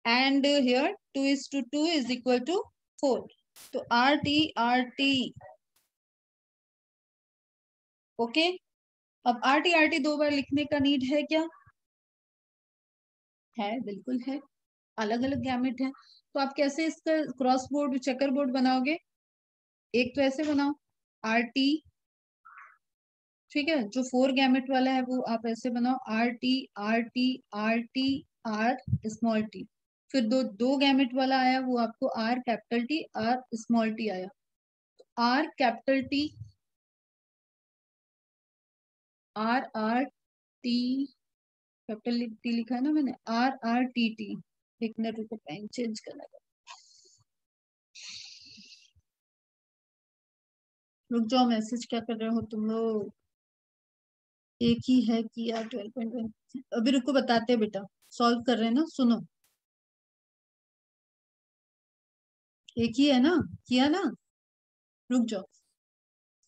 and here 2:2 is equal to 4। तो RT ओके। अब RT दो बार लिखने का नीड है क्या? है, बिल्कुल है। अलग अलग गैमेट है, तो आप कैसे इसका क्रॉस बोर्ड चेकर बोर्ड बनाओगे? एक तो ऐसे बनाओ RT, ठीक है, जो 4 गैमेट वाला है वो आप ऐसे बनाओ RT स्मॉल टी। फिर दो गैमेट वाला आया, वो आपको R capital T R small T आया। R capital T RT capital T लिखा है ना मैंने, RRTT। एक मिनट रुको, पेन चेंज करना है। रुक जाओ, मैसेज क्या कर रहे हो तुम लोग? एक ही है कि यार 12.1? अभी रुको, बताते हैं बेटा, सॉल्व कर रहे हैं ना, सुनो। एक ही है ना, किया ना? रुक जाओ।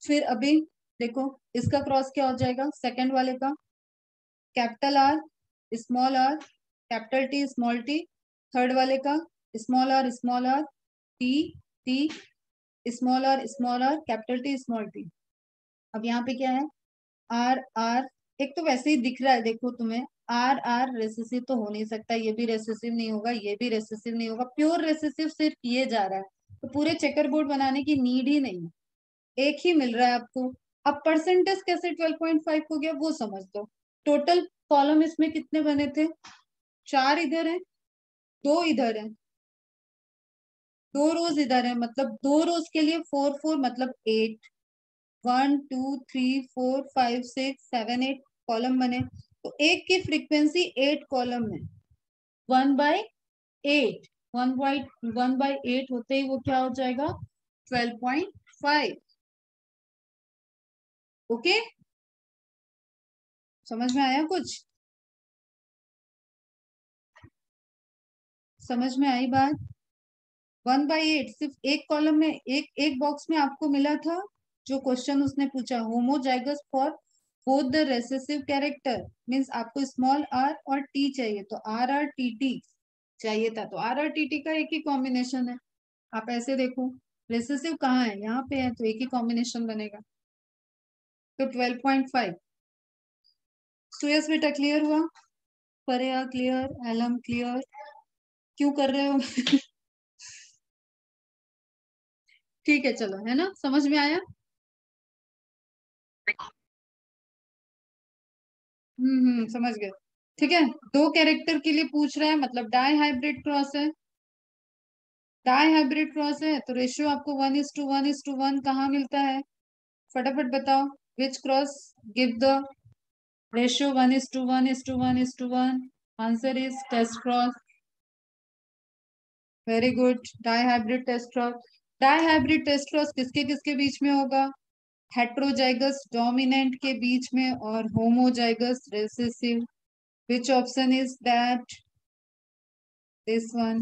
फिर अभी देखो, इसका क्रॉस क्या हो जाएगा सेकंड वाले का? Capital R capital T small T. Third वाले का small R T T small are capital T small T. अब यहाँ पे क्या है? आर आर, एक तो वैसे ही दिख रहा है देखो तुम्हें, आर आर रेसेसिव तो हो नहीं सकता, ये भी रेसेसिव नहीं होगा, ये भी रेसेसिव नहीं होगा, प्योर रेसेसिव सिर्फ ये जा रहा है, तो पूरे चेकर बोर्ड बनाने की नीड ही नहीं है, एक ही मिल रहा है आपको। अब परसेंटेज कैसे 12.5 हो गया वो समझ दो। टोटल कॉलम इसमें कितने बने थे? 4 इधर है, 2 इधर है, 2 रोज इधर है, मतलब 2 रोज के लिए 4 4 मतलब 8। 1 2 3 4 5 6 7 8 कॉलम बने, तो एक की फ्रीक्वेंसी 8 कॉलम में 1/8। 1/8 होते ही वो क्या हो जाएगा? 12.5। ओके, समझ में आया कुछ? समझ में आई बात? 1/8 सिर्फ एक कॉलम में, एक एक बॉक्स में आपको मिला था। जो क्वेश्चन उसने पूछा, homozygous for both the recessive character, means आपको स्मॉल r और t चाहिए, तो RRTT चाहिए था, तो RRTT का एक ही कॉम्बिनेशन है। आप ऐसे देखो, रेसेसिव कहाँ है? यहाँ पे है, तो एक ही कॉम्बिनेशन बनेगा, तो 12.5। सुयस बेटा क्लियर हुआ? परेया क्लियर? एलम क्लियर? क्यों कर रहे हो? ठीक है, चलो, है ना, समझ में आया? समझ गए। ठीक है, 2 कैरेक्टर के लिए पूछ रहा है, मतलब डाई हाइब्रिड क्रॉस है। डाई हाइब्रिड क्रॉस है तो रेशियो आपको 1:1:1 कहाँ मिलता है? फटाफट बताओ, which cross give the ratio 1:1:1:1? Answer is test cross. Very good, dihybrid test cross. Dihybrid test cross किसके किसके बीच में होगा? हेट्रोजाइगस डोमिनेंट के बीच में और homozygous recessive. Which option is that? This one.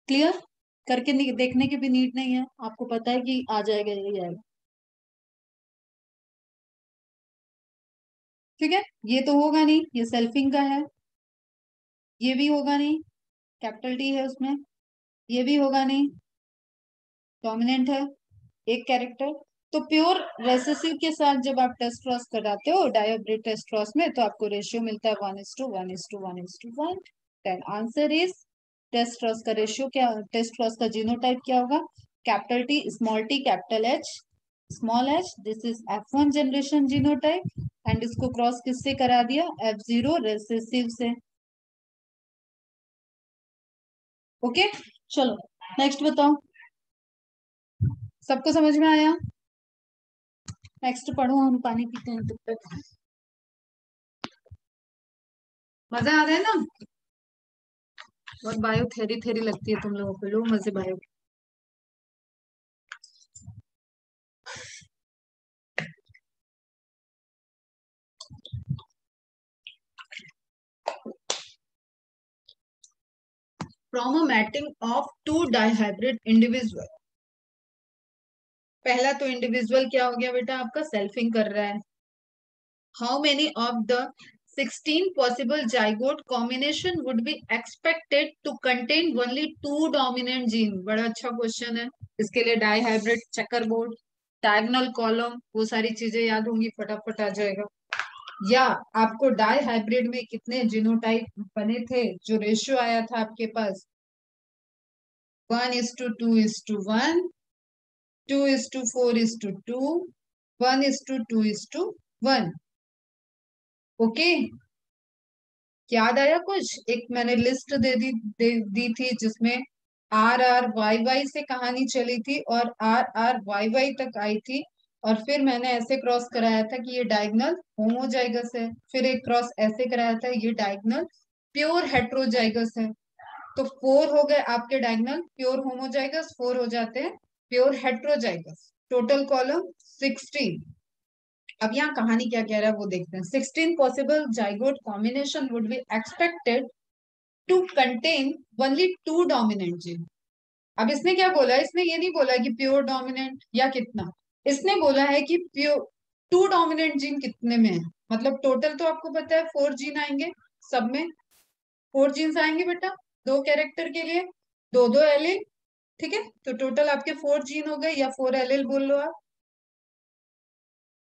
Clear? करके देखने की भी नीड नहीं है, आपको पता है कि आ जाएगा, यही आएगा। ठीक है, ये तो होगा नहीं, ये सेल्फिंग का है। ये भी होगा नहीं, कैपिटल टी है उसमें। ये भी होगा नहीं, डोमिनेंट है एक कैरेक्टर। तो प्योर रेसेसिव के साथ जब आप टेस्ट क्रॉस कराते हो डायोब्रेड टेस्ट क्रॉस में, तो आपको रेशियो मिलता है 1:1:1:1। Then answer is test cross का रेशियो क्या, टेस्ट क्रॉस का जीनोटाइप क्या होगा? Capital T small T capital H small H. This is F1 generation genotype, and इसको क्रॉस किससे करा दिया? F0 रेसेसिव से। ओके, चलो नेक्स्ट बताओ, सबको समझ में आया? नेक्स्ट पढ़ो, हम पानी पीते हैं तब तक। मजा आ रहा है ना? बहुत बायो थेरी थेरी लगती है तुम लोगों को, लो मजे bio. From a mating of 2 dihybrid individual. पहला तो इंडिविजुअल क्या हो गया बेटा आपका? सेल्फिंग कर रहा है। How many of the 16 possible zygote combination would be expected to contain only 2 dominant gene? बड़ा अच्छा क्वेश्चन है। इसके लिए dihybrid, checker board, diagonal column, वो सारी चीजें याद होंगी, फटाफट आ जाएगा। या आपको डाई हाइब्रिड में कितने जीनोटाइप बने थे, जो रेशियो आया था आपके पास, 1:2:1, 2:4:2, 1:2:1। ओके, याद आया कुछ? एक मैंने लिस्ट दी थी जिसमें RRYY से कहानी चली थी और RRYY तक आई थी, और फिर मैंने ऐसे क्रॉस कराया था कि ये डायगोनल होमोजाइगस है, फिर एक क्रॉस ऐसे कराया था, ये डायगोनल प्योर हेट्रोजाइगस है। तो 4 हो गए आपके डायगोनल प्योर होमोजाइगस, 4 हो जाते हैं प्योर हेट्रोजाइगस। Total column 16। अब यहाँ कहानी क्या कह रहा है वो देखते हैं। 16 possible zygote combination would be expected to contain only 2 dominant gene. अब इसने क्या बोला, इसने ये नहीं बोला कि प्योर डोमिनेंट या कितना, इसने बोला है कि प्योर 2 डोमिनेंट जीन कितने में है। मतलब टोटल तो आपको पता है 4 जीन आएंगे, सब में 4 जीन्स आएंगे बेटा, 2 कैरेक्टर के लिए 2 एलिल, ठीक है। तो टोटल आपके 4 जीन हो गए, या 4 एलिल बोल लो आप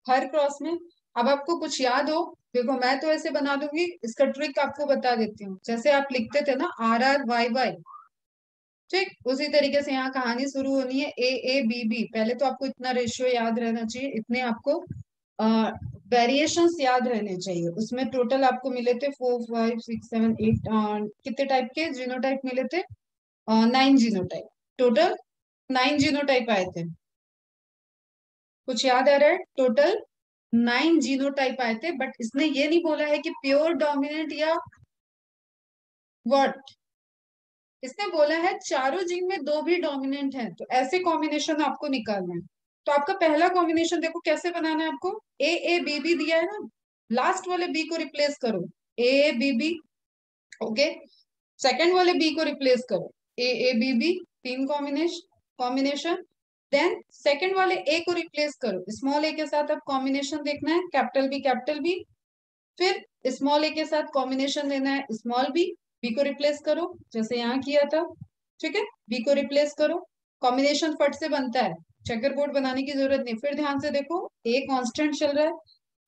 हर क्रॉस में। अब आपको कुछ याद हो, देखो मैं तो ऐसे बना दूंगी, इसका ट्रिक आपको बता देती हूँ। जैसे आप लिखते थे ना RRYY, ठीक उसी तरीके से यहाँ कहानी शुरू होनी है AABB। पहले तो आपको इतना रेशियो याद रहना चाहिए, इतने आपको वेरिएशंस याद रहने चाहिए। उसमें टोटल आपको मिले थे 4 5 6 7 8, कितने टाइप के जीनोटाइप मिले थे? 9 जीनोटाइप। टोटल 9 जीनोटाइप आए थे। कुछ याद आ रहा है? टोटल 9 जीनोटाइप आए थे, बट इसने ये नहीं बोला है कि प्योर डोमिनेंट या व्हाट। इसने बोला है चारों जीन में 2 भी डोमिनेंट हैं, तो ऐसे कॉम्बिनेशन आपको निकालना है। तो आपका पहला कॉम्बिनेशन देखो कैसे बनाना है आपको। AABB दिया है ना, लास्ट वाले बी को रिप्लेस करो, AABB। ओके, सेकेंड वाले बी को रिप्लेस करो, AABB। 3 कॉम्बिनेशन। देन सेकेंड वाले ए को रिप्लेस करो, स्मॉल ए के साथ अब कॉम्बिनेशन देखना है, कैपिटल बी कैपिटल बी। फिर स्मॉल ए के साथ कॉम्बिनेशन लेना है, स्मॉल बी। बी को रिप्लेस करो जैसे यहाँ किया था, ठीक है। बी को रिप्लेस करो, कॉम्बिनेशन फट से बनता है, चेकर बोर्ड बनाने की जरूरत नहीं। फिर ध्यान से देखो, ए कांस्टेंट चल रहा है,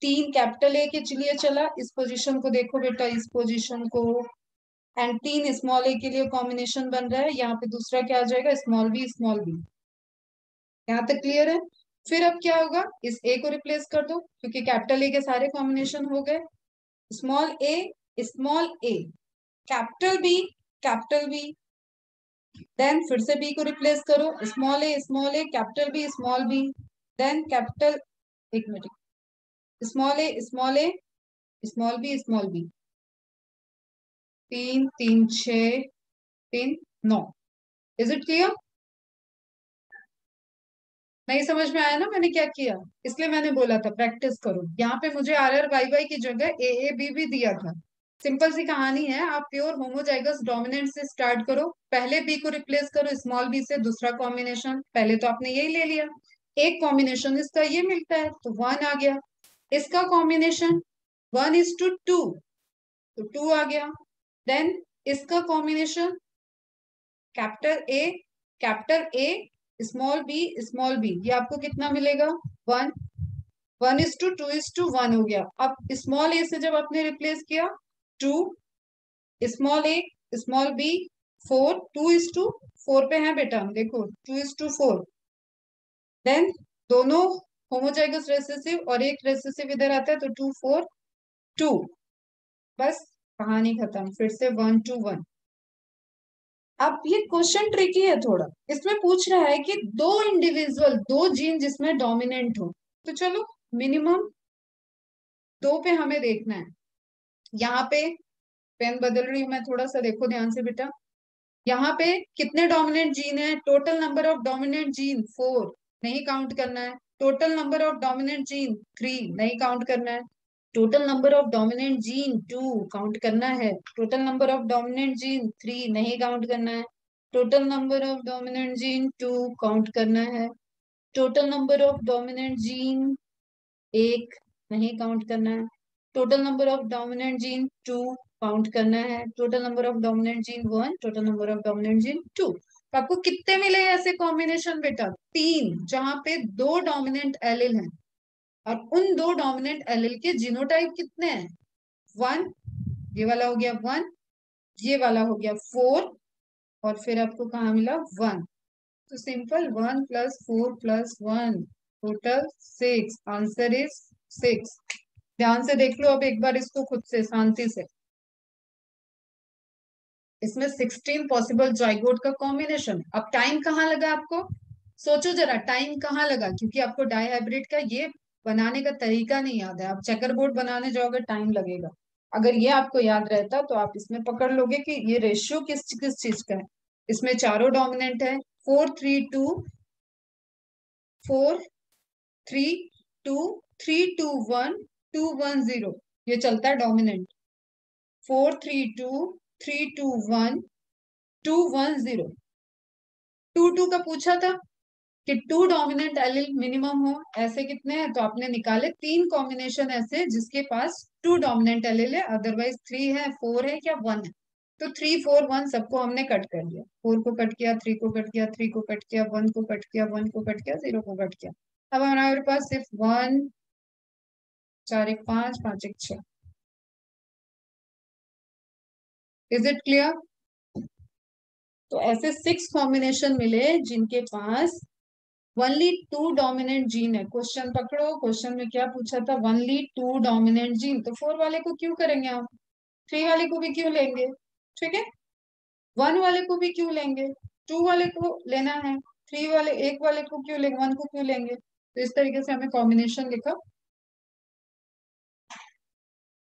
3 कैपिटल ए के लिए चला, इस पोजीशन को देखो बेटा, इस पोजीशन को। एंड 3 स्मॉल ए के लिए कॉम्बिनेशन बन रहा है, यहाँ पे दूसरा क्या आ जाएगा, स्मॉल बी स्मॉल बी। यहाँ तक क्लियर है? फिर अब क्या होगा, इस ए को रिप्लेस कर दो क्योंकि कैपिटल ए के सारे कॉम्बिनेशन हो गए। Small A, capital B. Then फिर से बी को रिप्लेस करो, small A capital B small B. Then capital, एक minute, small A small B. 3 3 6 3 9। Is it clear? नहीं समझ में आया ना मैंने क्या किया? इसलिए मैंने बोला था प्रैक्टिस करो। यहाँ पे मुझे RRYY की जगह AABB दिया था। सिंपल सी कहानी है, आप प्योर होमोजाइगस डोमिनेंट से स्टार्ट करो, पहले बी को रिप्लेस करो स्मॉल बी से, दूसरा कॉम्बिनेशन, पहले तो आपने यही ले लिया, एक कॉम्बिनेशन इसका ये मिलता है तो 1 आ गया। इसका कॉम्बिनेशन 1:2, तो 2 आ गया। देन इसका combination capital A small B, ये आपको कितना मिलेगा? 1। 1:2:1 हो गया। अब स्मॉल ए से जब आपने रिप्लेस किया, 2 स्मॉल ए स्मॉल बी 4, 2:4 पे है बेटा, देखो 2:4। देन दोनों होमोजाइगस रेसेसिव और एक रेसेसिव इधर आता है, तो 2:4:2। बस कहानी खत्म, फिर से 1:1। अब ये क्वेश्चन ट्रिकी है थोड़ा, इसमें पूछ रहा है कि 2 जीन जिसमें डोमिनेंट हो। तो चलो मिनिमम 2 पे हमें देखना है। यहाँ पे पेन बदल रही हूँ मैं थोड़ा सा, देखो ध्यान से बेटा। यहाँ पे कितने डोमिनेंट जीन है? Total number of dominant gene 4, नहीं काउंट करना है। Total number of dominant gene 3, नहीं काउंट करना है। Total number of dominant gene 2 count करना है। Total number of dominant gene 3 नहीं काउंट करना है। Total number of dominant gene 2 count करना है। Total number of dominant gene 1 नहीं काउंट करना है। Total number of dominant gene 2 count करना है, total number of dominant gene 1, total number of dominant gene 2। तो आपको कितने मिले ऐसे कॉम्बिनेशन बेटा? 3, जहां पे 2 डोमिनेंट एलिल हैं। और उन 2 डोमिनेंट एलिल के जीनोटाइप कितने हैं? 1, ये वाला हो गया 1, ये वाला हो गया 4, और फिर आपको कहाँ मिला 1। तो सिंपल 1 + 4 + 1 टोटल 6, आंसर इज 6। ध्यान से देख लो अब एक बार इसको खुद से शांति से। इसमें 16 पॉसिबल जाइगोट का कॉम्बिनेशन। अब टाइम कहाँ लगा आपको? सोचो जरा टाइम कहाँ लगा, क्योंकि आपको डाइहाइब्रिड का ये बनाने का तरीका नहीं याद है। आप चेकर बोर्ड बनाने जाओगे टाइम लगेगा। अगर ये आपको याद रहता तो आप इसमें पकड़ लोगे कि ये रेशियो किस किस चीज का है। इसमें चारों डोमिनेंट है, 4 3 2, 4 3 2, 3 2 1, 2 1 0, ये चलता है डोमिनेंट। 4 3 2, 3 2 1, 2 1 0। 2 2 का पूछा था कि 2 डोमिनेंट एलिल मिनिमम हो, ऐसे कितने हैं? तो आपने निकाले 3 कॉम्बिनेशन ऐसे जिसके पास 2 डोमिनेंट एलिल है, अदरवाइज 3 है, 4 है, क्या 1 है। तो 3 4 1 सबको हमने कट कर दिया। 4 को कट किया, 3 को कट किया, 3 को कट किया, 1 को कट किया, 1 को कट किया, 0 को कट किया। अब हमारे पास सिर्फ 1 4 1 5 5 1 6। Is it clear? तो ऐसे 6 कॉम्बिनेशन मिले जिनके पास ओनली 2 डोमिनेंट जीन है। क्वेश्चन पकड़ो, क्वेश्चन में क्या पूछा था? Only 2 dominant gene. तो 4 वाले को क्यों करेंगे हम? 3 वाले को भी क्यों लेंगे? ठीक है, 1 वाले को भी क्यों लेंगे? 2 वाले को लेना है। 3 वाले, 1 वाले को क्यों लेंगे? 1 को क्यों लेंगे? तो इस तरीके से हमें कॉम्बिनेशन लिखा।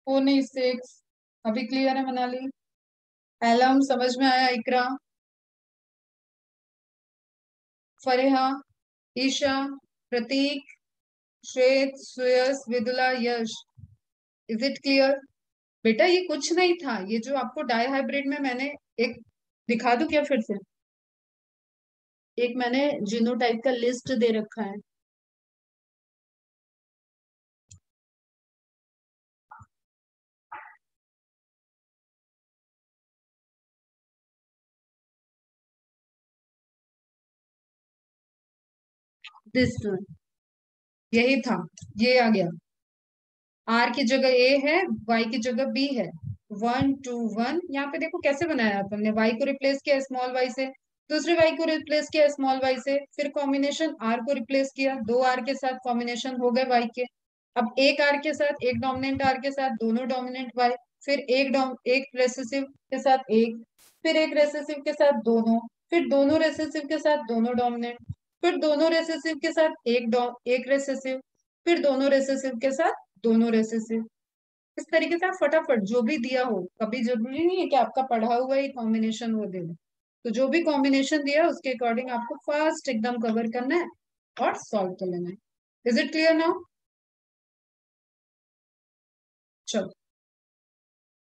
4 नहीं 6। अभी क्लियर है मनाली? एलम समझ में आया? इकरा, फरेहा, Isha, Prateek, Shwet, Suyas, Vidula, Yash. Is it clear? बेटा ये कुछ नहीं था, ये जो आपको डाई हाइब्रिड में मैंने एक दिखा दूं क्या फिर से? एक मैंने जीनोटाइप का लिस्ट दे रखा है। दिस, यही था, ये आ गया। आर की जगह ए है, वाई की जगह बी है। 1 2 1, यहाँ पे देखो कैसे बनाया अपन ने। वाई को रिप्लेस किया स्मॉल वाई से, दूसरे वाई को रिप्लेस किया स्मॉल वाई से, फिर कॉम्बिनेशन आर को रिप्लेस किया, 2 आर के साथ कॉम्बिनेशन हो गए वाई के। अब एक आर के साथ, एक डोमिनेंट आर के साथ दोनों डोमिनेंट वाई, फिर एक रेसेसिव के साथ एक, फिर एक रेसेसिव के साथ दोनों, फिर दोनों रेसेसिव के साथ दोनों डोमिनेंट, फिर दोनों रेसेसिव के साथ एक रेसेसिव, फिर दोनों रेसेसिव के साथ दोनों रेसेसिव। इस तरीके से आप फटाफट जो भी दिया हो, कभी जरूरी नहीं है कि आपका पढ़ा हुआ ही कॉम्बिनेशन वो दे दे। तो जो भी कॉम्बिनेशन दिया है उसके अकॉर्डिंग आपको फास्ट एकदम कवर करना है और सॉल्व कर लेना है। Is it clear now? चलो,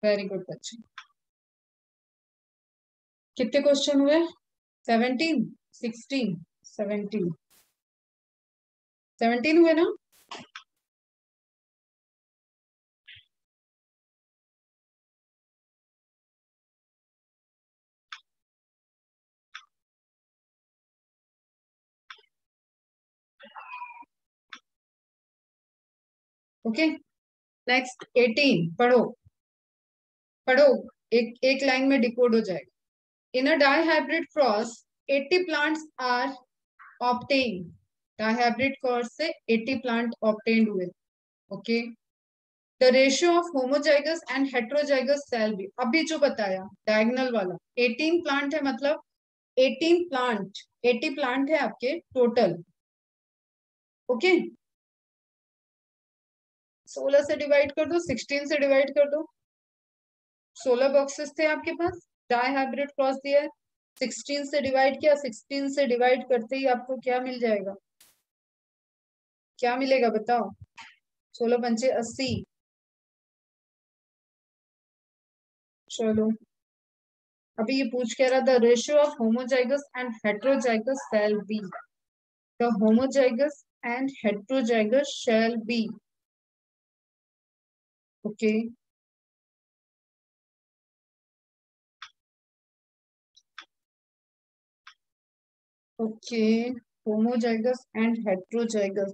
वेरी गुड बच्चे। कितने क्वेश्चन हुए? 17, 16, 17, 17 हुए ना? ओके, नेक्स्ट 18 पढ़ो। पढ़ो, एक एक लाइन में डिकोड हो जाएगा। In a dihybrid cross 80 plants are obtain. Dihybrid cross से 80 प्लांट ऑब्टेन्ड हुए। Okay, the ratio of homozygous and heterozygous shall भी अभी जो बताया डायगोनल वाला 18 प्लांट है, मतलब 18 प्लांट, 80 प्लांट है आपके टोटल। ओके, 16 से डिवाइड कर दो, 16 से डिवाइड कर दो। 16 बॉक्सेस थे आपके पास, डाई हाइब्रिड क्रॉस दिया है, 16 से डिवाइड किया, 16 से डिवाइड करते ही आपको क्या मिल जाएगा? क्या मिलेगा बताओ? 16 पंचे 80। चलो, अभी ये पूछ कह रहा, the ratio of homozygous and heterozygous shall be. The homozygous and heterozygous shall be. Okay okay, homozygous and heterozygous,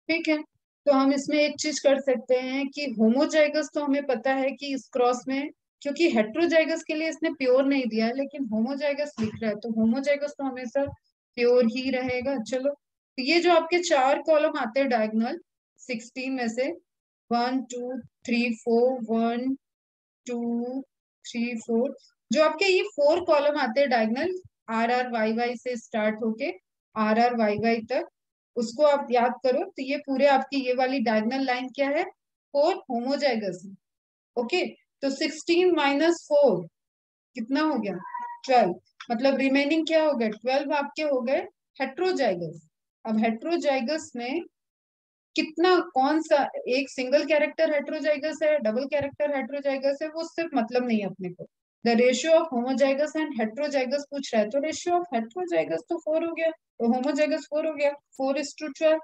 ठीक है। तो हम इसमें एक चीज कर सकते हैं कि होमोजाइगस तो हमें पता है कि इस क्रॉस में, क्योंकि हेट्रोजाइगस के लिए इसने प्योर नहीं दिया है लेकिन होमोजाइगस लिख रहा है, तो होमोजाइगस तो हमेशा प्योर ही रहेगा। चलो, तो ये जो आपके चार कॉलम आते हैं डायगोनल 16 में से, 1 2 3 4, 1 2 3 4, जो आपके ये 4 कॉलम आते हैं diagonal, R R Y Y से स्टार्ट होके आर आर वाई वाई तक, उसको आप याद करो तो ये पूरे आपकी ये वाली डायगोनल लाइन क्या है, 4 होमोजाइगस है। ओके, तो 16 - 4 कितना हो गया, 12, मतलब रिमेनिंग क्या हो गए, 12 आपके हो गए हेट्रोजाइगस। अब हेट्रोजाइगस में कितना, कौन सा, एक सिंगल कैरेक्टर हेट्रोजाइगस है, डबल कैरेक्टर हेट्रोजाइगस है, वो सिर्फ मतलब नहीं है अपने को। The ratio of homozygous and heterozygous पूछ रहा है, तो रेशियो ऑफ हेट्रोजाइगस तो 4 हो गया, तो होमोजाइगस 4 हो गया, 4:12,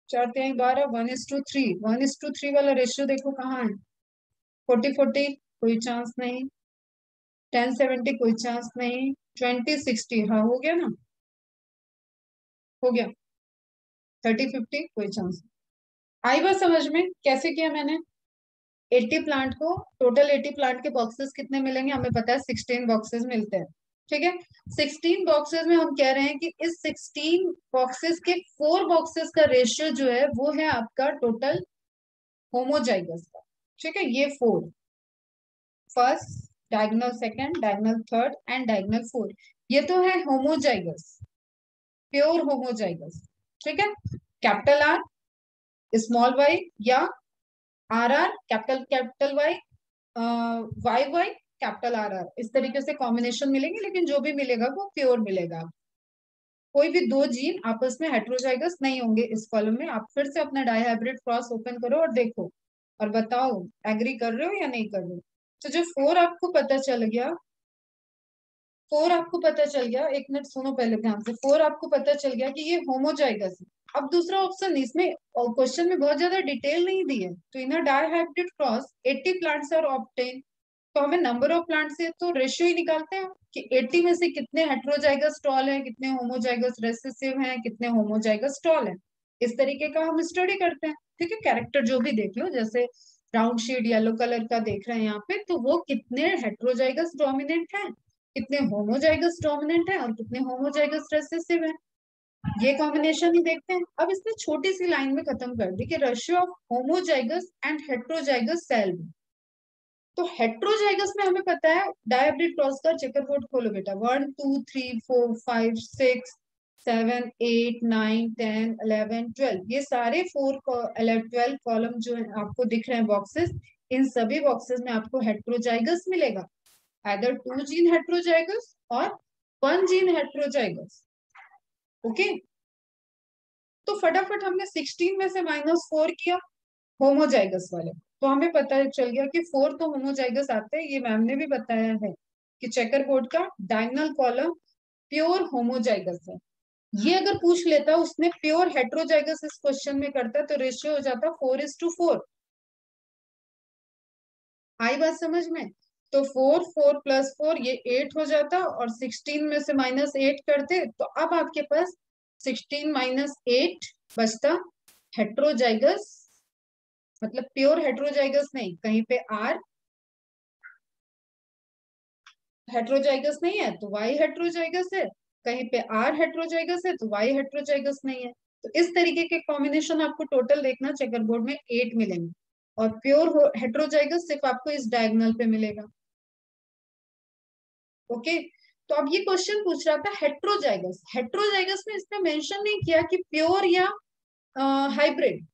4×3 = 12, 1:3, 1:3 वाला रेशियो देखो कहाँ है, 40:40 कोई चांस नहीं, 10:70 कोई चांस नहीं, 20:60 हाँ हो गया ना, हो गया, 30:50 कोई चांस। आई बात समझ में कैसे किया मैंने, 80 प्लांट को, टोटल 80 प्लांट के बॉक्सेस कितने मिलेंगे, हमें पता है 16 बॉक्सेस मिलते हैं, ठीक है। 16 बॉक्सेस में हम कह रहे हैं कि इस 16 बॉक्सेस के 4 बॉक्सेस का रेशियो जो है वो है आपका टोटल होमोजाइगस का, ठीक है। ये 4, first diagonal, second diagonal, third and diagonal 4, ये तो है होमोजाइगस, प्योर होमोजाइगस, ठीक है। कैपिटल आर, स्मॉल वाई, या R R capital capital Y, Y Y capital R R, इस तरीके से कॉम्बिनेशन मिलेंगे, लेकिन जो भी मिलेगा वो प्योर मिलेगा। कोई भी दो जीन आपस में हेट्रोजाइगस नहीं होंगे इस कॉलम में। आप फिर से अपना डायहाइब्रिड क्रॉस ओपन करो और देखो और बताओ एग्री कर रहे हो या नहीं कर रहे हो। तो जो 4 आपको पता चल गया, 4 आपको पता चल गया, एक मिनट सुनो पहले ध्यान से, 4 आपको पता चल गया कि ये होमोजाइगस है। अब दूसरा ऑप्शन, इसमें क्वेश्चन में बहुत ज्यादा डिटेल नहीं दी है, तो in dihybrid cross 80 plants are obtain, तो हमें नंबर ऑफ प्लांट से तो रेशियो ही निकालते हैं कि 80 में से कितने हेट्रोजाइगस टॉल है, कितने होमोजाइगस रेसेसिव हैं, कितने होमोजाइगस टॉल है। इस तरीके का हम स्टडी करते हैं, ठीक है। कैरेक्टर जो भी देख लो, जैसे राउंड शेड येलो कलर का देख रहे हैं यहाँ पे, तो वो कितने हेट्रोजाइगस डोमिनेंट है, कितने होमोजाइगस डोमिनेंट है और कितने होमोजाइगस रेसेसिव है, ये कॉम्बिनेशन ही देखते हैं। अब इसने छोटी सी लाइन में खत्म कर दी कि ratio of homozygous and heterozygous shall, तो हेट्रोजाइगस में हमें पता है डायहाइब्रिड क्रॉस का चेकर बोर्ड खोलो बेटा, 1 2 3 4 5 6 7 8 9 10 11 12, ये सारे 12 कॉलम जो है आपको दिख रहे हैं बॉक्सेस, इन सभी बॉक्सेस में आपको हेट्रोजाइगस मिलेगा, आइदर 2 जीन हेट्रोजाइगस और 1 जीन हेट्रोजाइगस। ओके, तो फटाफट हमने 16 में से -4 किया होमोजाइगस वाले, तो हमें पता चल गया कि 4 तो होमोजाइगस आते हैं, ये मैम ने भी बताया है कि चेकर बोर्ड का डायगोनल कॉलम प्योर होमोजाइगस है। ये अगर पूछ लेता उसने प्योर हेट्रोजाइगस इस क्वेश्चन में करता तो रेशियो हो जाता 4:4। आई बात समझ में, तो 4 4 + 4 ये 8 हो जाता, और 16 में से -8 करते तो अब आपके पास 16 - 8 बचता हेट्रोजाइगस, मतलब प्योर हेट्रोजाइगस नहीं, कहीं पे आर हेट्रोजाइगस नहीं है तो वाई हेट्रोजाइगस है, कहीं पे आर हेट्रोजाइगस है तो वाई हेट्रोजाइगस नहीं है। तो इस तरीके के कॉम्बिनेशन आपको टोटल देखना, चेकर बोर्ड में 8 मिलेंगे, और प्योर हेट्रोजाइगस सिर्फ आपको इस डायगोनल पे मिलेगा। ओके, तो अब ये क्वेश्चन पूछ रहा था हेट्रोजाइगस, हेट्रोजाइगस में इसने मेंशन नहीं किया कि प्योर या हाइब्रिड,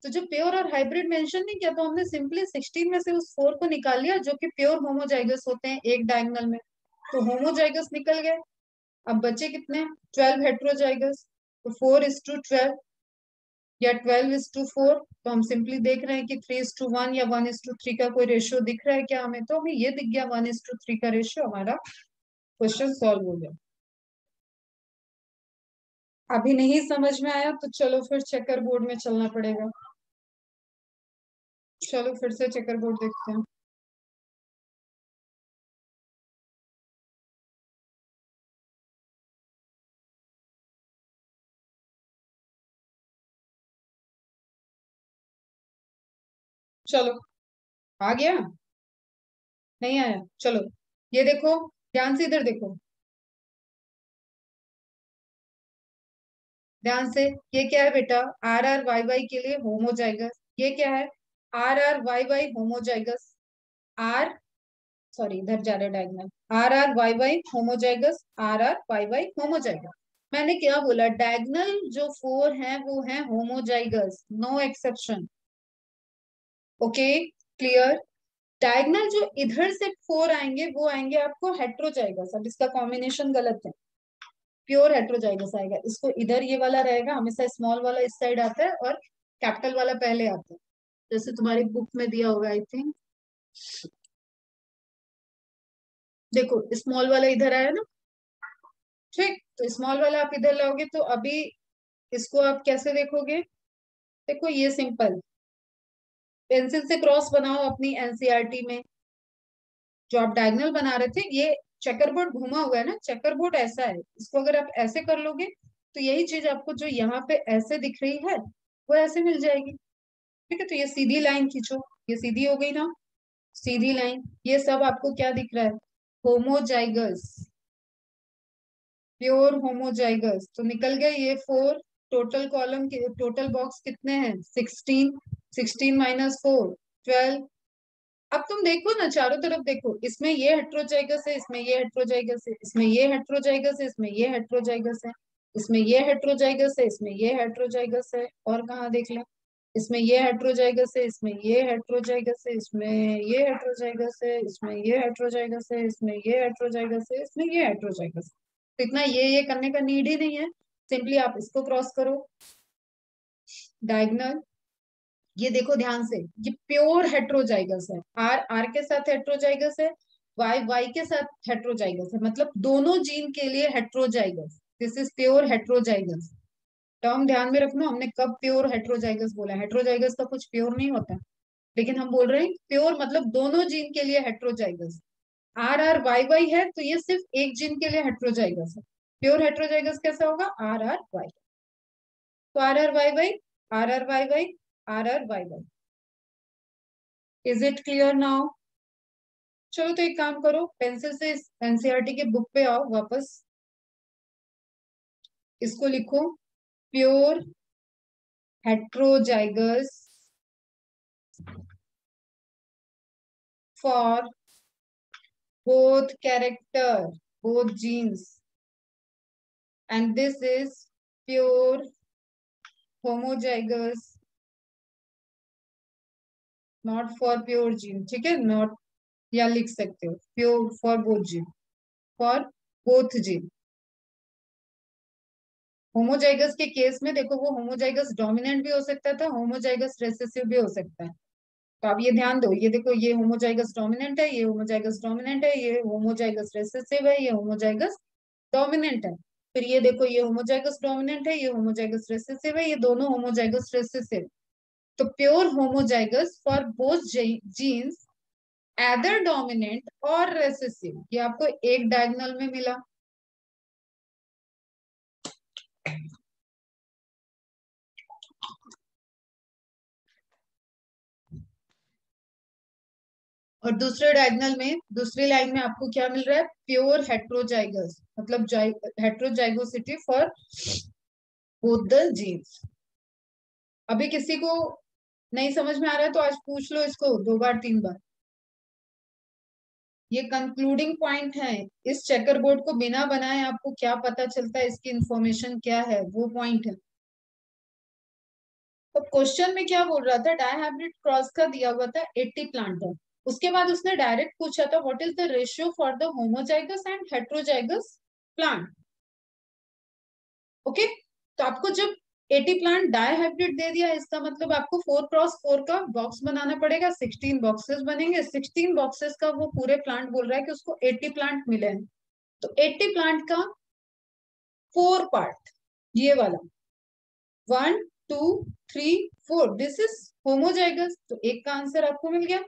तो जो प्योर और हाइब्रिड मेंशन नहीं किया, तो हमने सिंपली 16 में से उस 4 को निकाल लिया जो कि प्योर होमोजाइगस होते हैं एक डायगोनल में, तो होमोजाइगस निकल गए। अब बचे कितने, 12 हेट्रोजाइगस, तो 4:12 या 12:4, तो हम सिंपली देख रहे हैं कि 3:1 या 1:3 का कोई रेशियो दिख रहा है क्या हमें, तो हमें ये दिख गया 1:3 का रेशियो, हमारा क्वेश्चन सॉल्व हो गया। अभी नहीं समझ में आया तो चलो फिर चेकर बोर्ड में चलना पड़ेगा। चलो फिर से चेकर बोर्ड देखते हैं। चलो, आ गया? नहीं आया? चलो, ये देखो, ध्यान से इधर देखो, ध्यान से। ये क्या है बेटा? आर आर वाई वाई के लिए होमोजाइगस। ये क्या है? R R Y Y homozygous. R, sorry इधर जा रहा diagonal. R R Y Y homozygous, R R Y Y homozygous. मैंने क्या बोला? डायगनल जो फोर हैं वो हैं homozygous, no exception. Okay, clear. Diagonal जो इधर से फोर आएंगे वो आएंगे आपको हेट्रोजाइगस। अब इसका कॉम्बिनेशन गलत है, प्योर हेट्रोजाइगस आएगा। इसको इधर ये वाला रहेगा हमेशा, स्मॉल वाला इस साइड आता है और कैपिटल वाला पहले आता है, जैसे तुम्हारी बुक में दिया होगा आई थिंक। देखो स्मॉल वाला इधर आया ना, ठीक, तो स्मॉल वाला आप इधर लाओगे तो अभी इसको आप कैसे देखोगे? देखो ये सिंपल, पेंसिल से क्रॉस बनाओ अपनी एनसीईआरटी में। जो आप डायगोनल बना रहे थे, ये चेकर बोर्ड घुमा हुआ है ना, चेकर बोर्ड ऐसा है, इसको अगर आप ऐसे कर लोगे तो यही चीज आपको जो यहाँ पे ऐसे दिख रही है वो ऐसे मिल जाएगी। ठीक है, तो ये सीधी लाइन खींचो, ये सीधी हो गई ना, सीधी लाइन। ये सब आपको क्या दिख रहा है? Homozygous, pure homozygous. तो निकल गए ये फोर। टोटल कॉलम के टोटल बॉक्स कितने हैं? 16। 16 माइनस 4, 12। अब तुम देखो ना, चारों तरफ देखो, इसमें ये हेट्रोजाइगस है, इसमें ये हेट्रोजाइगस है, इसमें ये हेट्रोजाइगस है, इसमें ये हेट्रोजाइगस है, इसमें ये हेट्रोजाइगस है, इसमें ये हेट्रोजाइगस है, और कहाँ देख लें? इसमें ये हेट्रोजाइगस है, इसमें ये हेट्रोजाइगस है, इसमें ये हेट्रोजाइगस है, इसमें ये हेट्रोजाइगस है, इसमें ये हेट्रोजाइगस है, इसमें ये हेट्रोजाइगस। तो इतना ये करने का नीड ही नहीं है। सिंपली आप इसको क्रॉस करो, डायगोनल। ये देखो ध्यान से, ये प्योर हेट्रोजाइगस है। आर आर के साथ हेट्रोजाइगस है, वाई वाई के साथ हेट्रोजाइगस है, मतलब दोनों जीन के लिए heterozygous. This is pure heterozygous. Term ध्यान में रखना, हमने कब प्योर हेट्रोजाइगस बोला? हेट्रोजाइगस का कुछ प्योर नहीं होता, लेकिन हम बोल रहे हैं प्योर मतलब दोनों जीन के लिए heterozygous. R R Y Y है तो ये सिर्फ एक जीन के लिए हेट्रोजाइगस है। प्योर हेट्रोजाइगस कैसा होगा? R R Y. तो R R Y Y, R R Y Y, R R Y Y. Is it clear now? चलो तो एक काम करो, पेंसिल से एनसीईआरटी के बुक पे आओ वापस, इसको लिखो, pure heterozygous for both character, both genes, and this is pure homozygous, not for pure gene. ठीक है, नॉट, या लिख सकते हो pure for both gene, for both gene. Homozygous के केस में देखो, वो होमोजाइगस डोमिनेंट भी हो सकता था, होमोजाइगस रेसेसिव भी हो सकता है। तो आप ये ध्यान दो, ये देखो, ये होमोजाइगस डोमिनेंट है, ये होमोजाइगस डोमिनेंट है, ये होमोजाइगस रेसेसिव है, ये होमोजाइगस डोमिनेंट है। फिर ये देखो, ये होमोजाइगस डोमिनेंट है, ये होमोजाइगस रेसेसिव है, ये दोनों होमोजाइगस रेसेसिव। तो pure homozygous for both genes, either dominant or recessive, ये आपको एक डायगोनल में मिला। और दूसरे डायगोनल में, दूसरी लाइन में आपको क्या मिल रहा है? प्योर हेट्रोजाइगस, मतलब heterozygosity for both the genes. अभी किसी को नहीं समझ में आ रहा है तो आज पूछ लो इसको 2 बार 3 बार। ये कंक्लूडिंग पॉइंट है। इस चेकर बोर्ड को बिना बनाए आपको क्या पता चलता है, इसकी इंफॉर्मेशन क्या है, वो पॉइंट है। तो क्वेश्चन में क्या बोल रहा था? डायहाइब्रिड क्रॉस का दिया हुआ था 80 प्लांटर। उसके बाद उसने डायरेक्ट पूछा था what is the ratio for the homozygous and heterozygous plant. Okay, तो आपको जब 80 प्लांट डायहाइब्रिड दे दिया, इसका मतलब आपको 4x4 का बॉक्स बनाना पड़ेगा, 16 बॉक्सेस बनेंगे। 16 बॉक्सेस का वो पूरे प्लांट बोल रहा है कि उसको 80 प्लांट मिले हैं। तो 80 प्लांट का 4 पार्ट, ये वाला 1 2 3 4, दिस इज होमोजाइगस। तो एक का आंसर आपको मिल गया,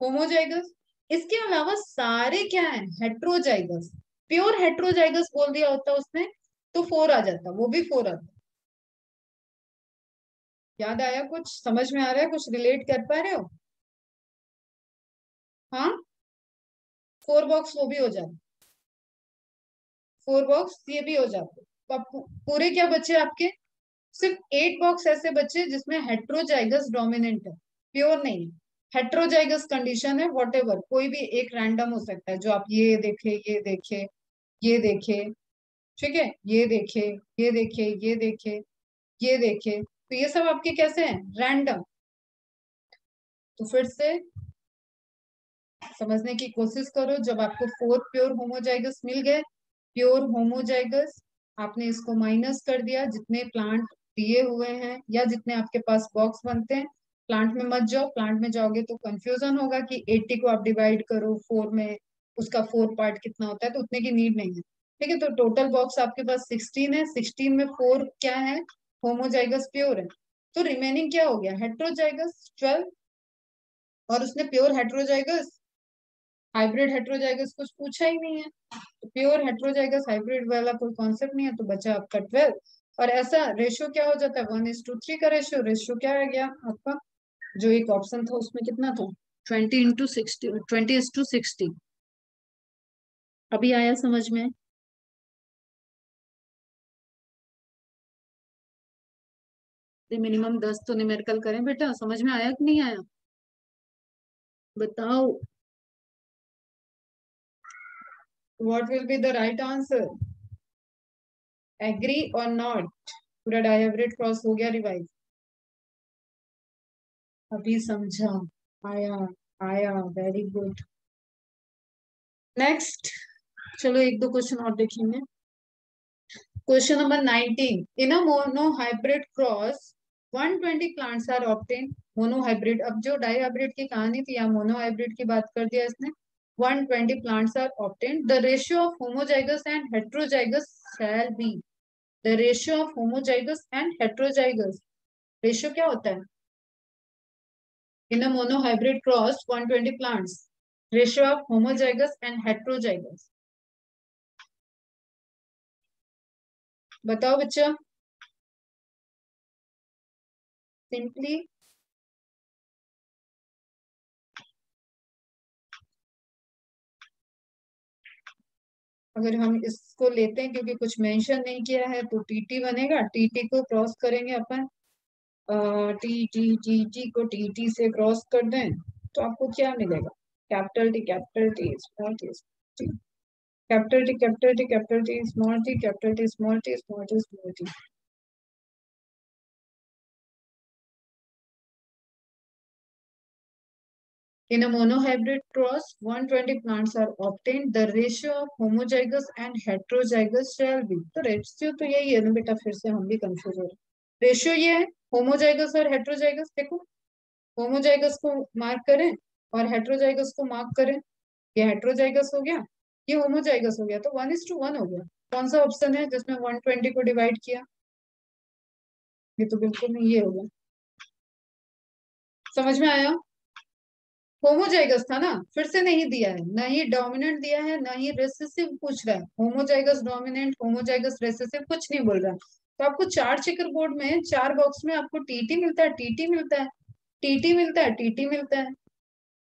होमोजाइगस। इसके अलावा सारे क्या है, हेट्रोजाइगस। प्योर हेट्रोजाइगस बोल दिया होता उसने तो 4 आ जाता, वो भी 4 आता। याद आया, कुछ समझ में आ रहा है, कुछ रिलेट कर पा रहे हो? हाँ, 4 बॉक्स वो भी हो जाता, 4 बॉक्स ये भी हो जाते। तो अब पूरे क्या बचे आपके, सिर्फ 8 बॉक्स ऐसे बचे जिसमें हेट्रोजाइगस डोमिनेंट है, प्योर नहीं। हेट्रोजाइगस कंडीशन है, वॉट एवर, कोई भी एक रैंडम हो सकता है, जो आप ये देखे, ये देखे, ये देखे, ठीक है, ये देखे, ये देखे, ये देखे, ये देखे, तो ये सब आपके कैसे हैं, रैंडम। तो फिर से समझने की कोशिश करो, जब आपको 4 प्योर होमोजाइगस मिल गए, प्योर होमोजाइगस, आपने इसको माइनस कर दिया जितने प्लांट दिए हुए हैं या जितने आपके पास बॉक्स बनते हैं। प्लांट में मत जाओ, प्लांट में जाओगे तो कंफ्यूजन होगा कि 80 को आप डिवाइड करो 4 में, उसका 4 पार्ट कितना होता है, तो उतने की नीड नहीं है। ठीक है, तो टोटल बॉक्स आपके पास 16 है, 16 में 4 क्या है, होमोजाइगस प्योर है। तो रिमेनिंग क्या हो गया, हेट्रोजाइगस 12। और उसने प्योर हेट्रोजाइगस, हाइब्रिड हेट्रोजाइगस कुछ पूछा ही नहीं है, तो प्योर हेट्रोजाइगस हाइब्रिड वाला कोई कॉन्सेप्ट नहीं है, तो बचा आपका 12। और ऐसा रेशियो क्या हो जाता है, 1:3 का रेशियो। रेशियो क्या आ गया आपका, जो एक ऑप्शन था उसमें कितना था, 20:60, 20:60। अभी आया समझ में? मिनिमम 10 तो न्यूमेरिकल करें बेटा, समझ में आया कि नहीं आया, बताओ। What will be the right answer, agree or not? पूरा डायहाइब्रिड क्रॉस हो गया रिवाइज, अभी समझा, आया, आया, वेरी गुड। नेक्स्ट, चलो एक दो क्वेश्चन और देखेंगे। Question number 19, in a monohybrid cross 120 plants are obtain. Monohybrid, अब जो डाइहाइब्रिड की कहानी थी, या मोनोहाइब्रिड की बात कर दिया इसने। 120 plants are obtain, the ratio of homozygous and heterozygous shall be. The ratio of homozygous and heterozygous, ratio क्या होता है in a monohybrid cross 120 plants, ratio of homozygous and heterozygous, बताओ बच्चा, सिंपली। अगर हम इसको लेते हैं, क्योंकि कुछ मेंशन नहीं किया है, तो टीटी बनेगा, टीटी को क्रॉस करेंगे अपन, टी टी टी टी को टीटी से क्रॉस कर दें तो आपको क्या मिलेगा, capital T, capital T, small T, T, capital T, capital T, capital T, small T, capital T, small T, small T, small T. In a monohybrid cross, 120 plants are obtained. The ratio of homozygous and heterozygous shall be. तो रेशियो तो यही है ना बेटा, फिर से हम भी कंफ्यूज हो रहे हैं। रेशियो ये है, होमोजाइगस और हेट्रोजाइगस। देखो, होमोजाइगस को मार्क करें और हेट्रोजाइगस को मार्क करें, ये हेट्रोजाइगस हो गया, ये होमोजाइगस हो गया, तो 1:1 हो गया। कौन सा ऑप्शन है जिसमें 120 को डिवाइड किया, ये तो बिल्कुल नहीं, ये हो गया। समझ में आया? होमोजाइगस था ना, फिर से नहीं दिया है, ना ही डोमिनेंट दिया है, ना ही रेसेसिव पूछ रहा है। होमोजाइगस डोमिनेंट, होमोजाइगस रेसेसिव कुछ नहीं बोल रहा है। तो आपको 4 चेकर बोर्ड में 4 बॉक्स में आपको टीटी मिलता है, टीटी मिलता है, टीटी मिलता है, टीटी मिलता है।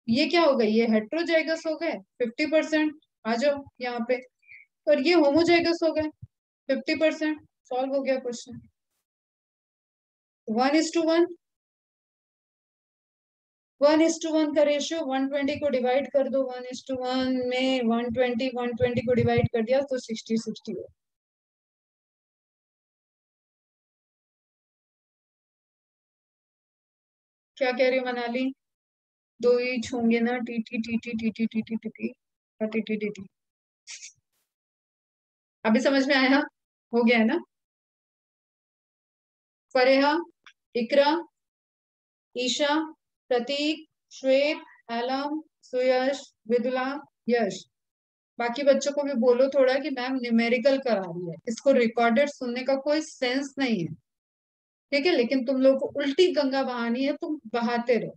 ये क्या हो गए, ये हेट्रोजाइगस हो गए 50%, आ जाओ यहाँ पे। और ये होमोजाइगस हो गए 50%। सॉल्व हो गया क्वेश्चन। 1:1, 1:1 का रेशियो, 120 को डिवाइड कर दो 1:1 में, 120 को डिवाइड कर दिया तो 60 हो। क्या कह रही हो मनाली, दो ही होंगे ना, T T T T T T T T T T T T T T. अभी समझ में आया, हो गया है ना? फरेहा, इकरा, ईशा, प्रतीक, श्वेत, एलम, सुयश, विदुला, यश। बाकी बच्चों को भी बोलो थोड़ा कि मैम न्यूमेरिकल करा रही है, इसको रिकॉर्डेड सुनने का कोई सेंस नहीं है। ठीक है, लेकिन तुम लोग को उल्टी गंगा बहानी है, तुम बहाते रहो।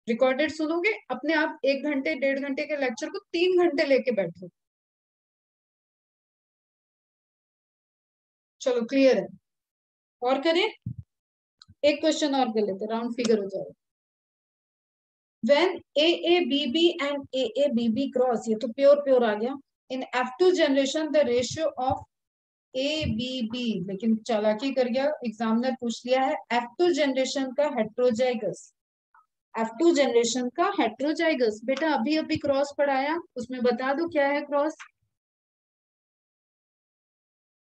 रिकॉर्डेड सुनोगे अपने आप, 1 घंटे 1.5 घंटे के लेक्चर को 3 घंटे लेके बैठो। चलो क्लियर है, और करें? एक क्वेश्चन और कर लेते, राउंड फिगर हो जाएगा। When AABB and AABB cross, ये तो प्योर प्योर आ गया। In F2 generation the ratio of ABB, लेकिन चालाकी कर गया एग्जामिनर, पूछ लिया है F2 जनरेशन का हेट्रोजाइगस। F2 जनरेशन का हेट्रोजाइगस बेटा अभी अभी क्रॉस पढ़ाया, उसमें बता दो क्या है क्रॉस।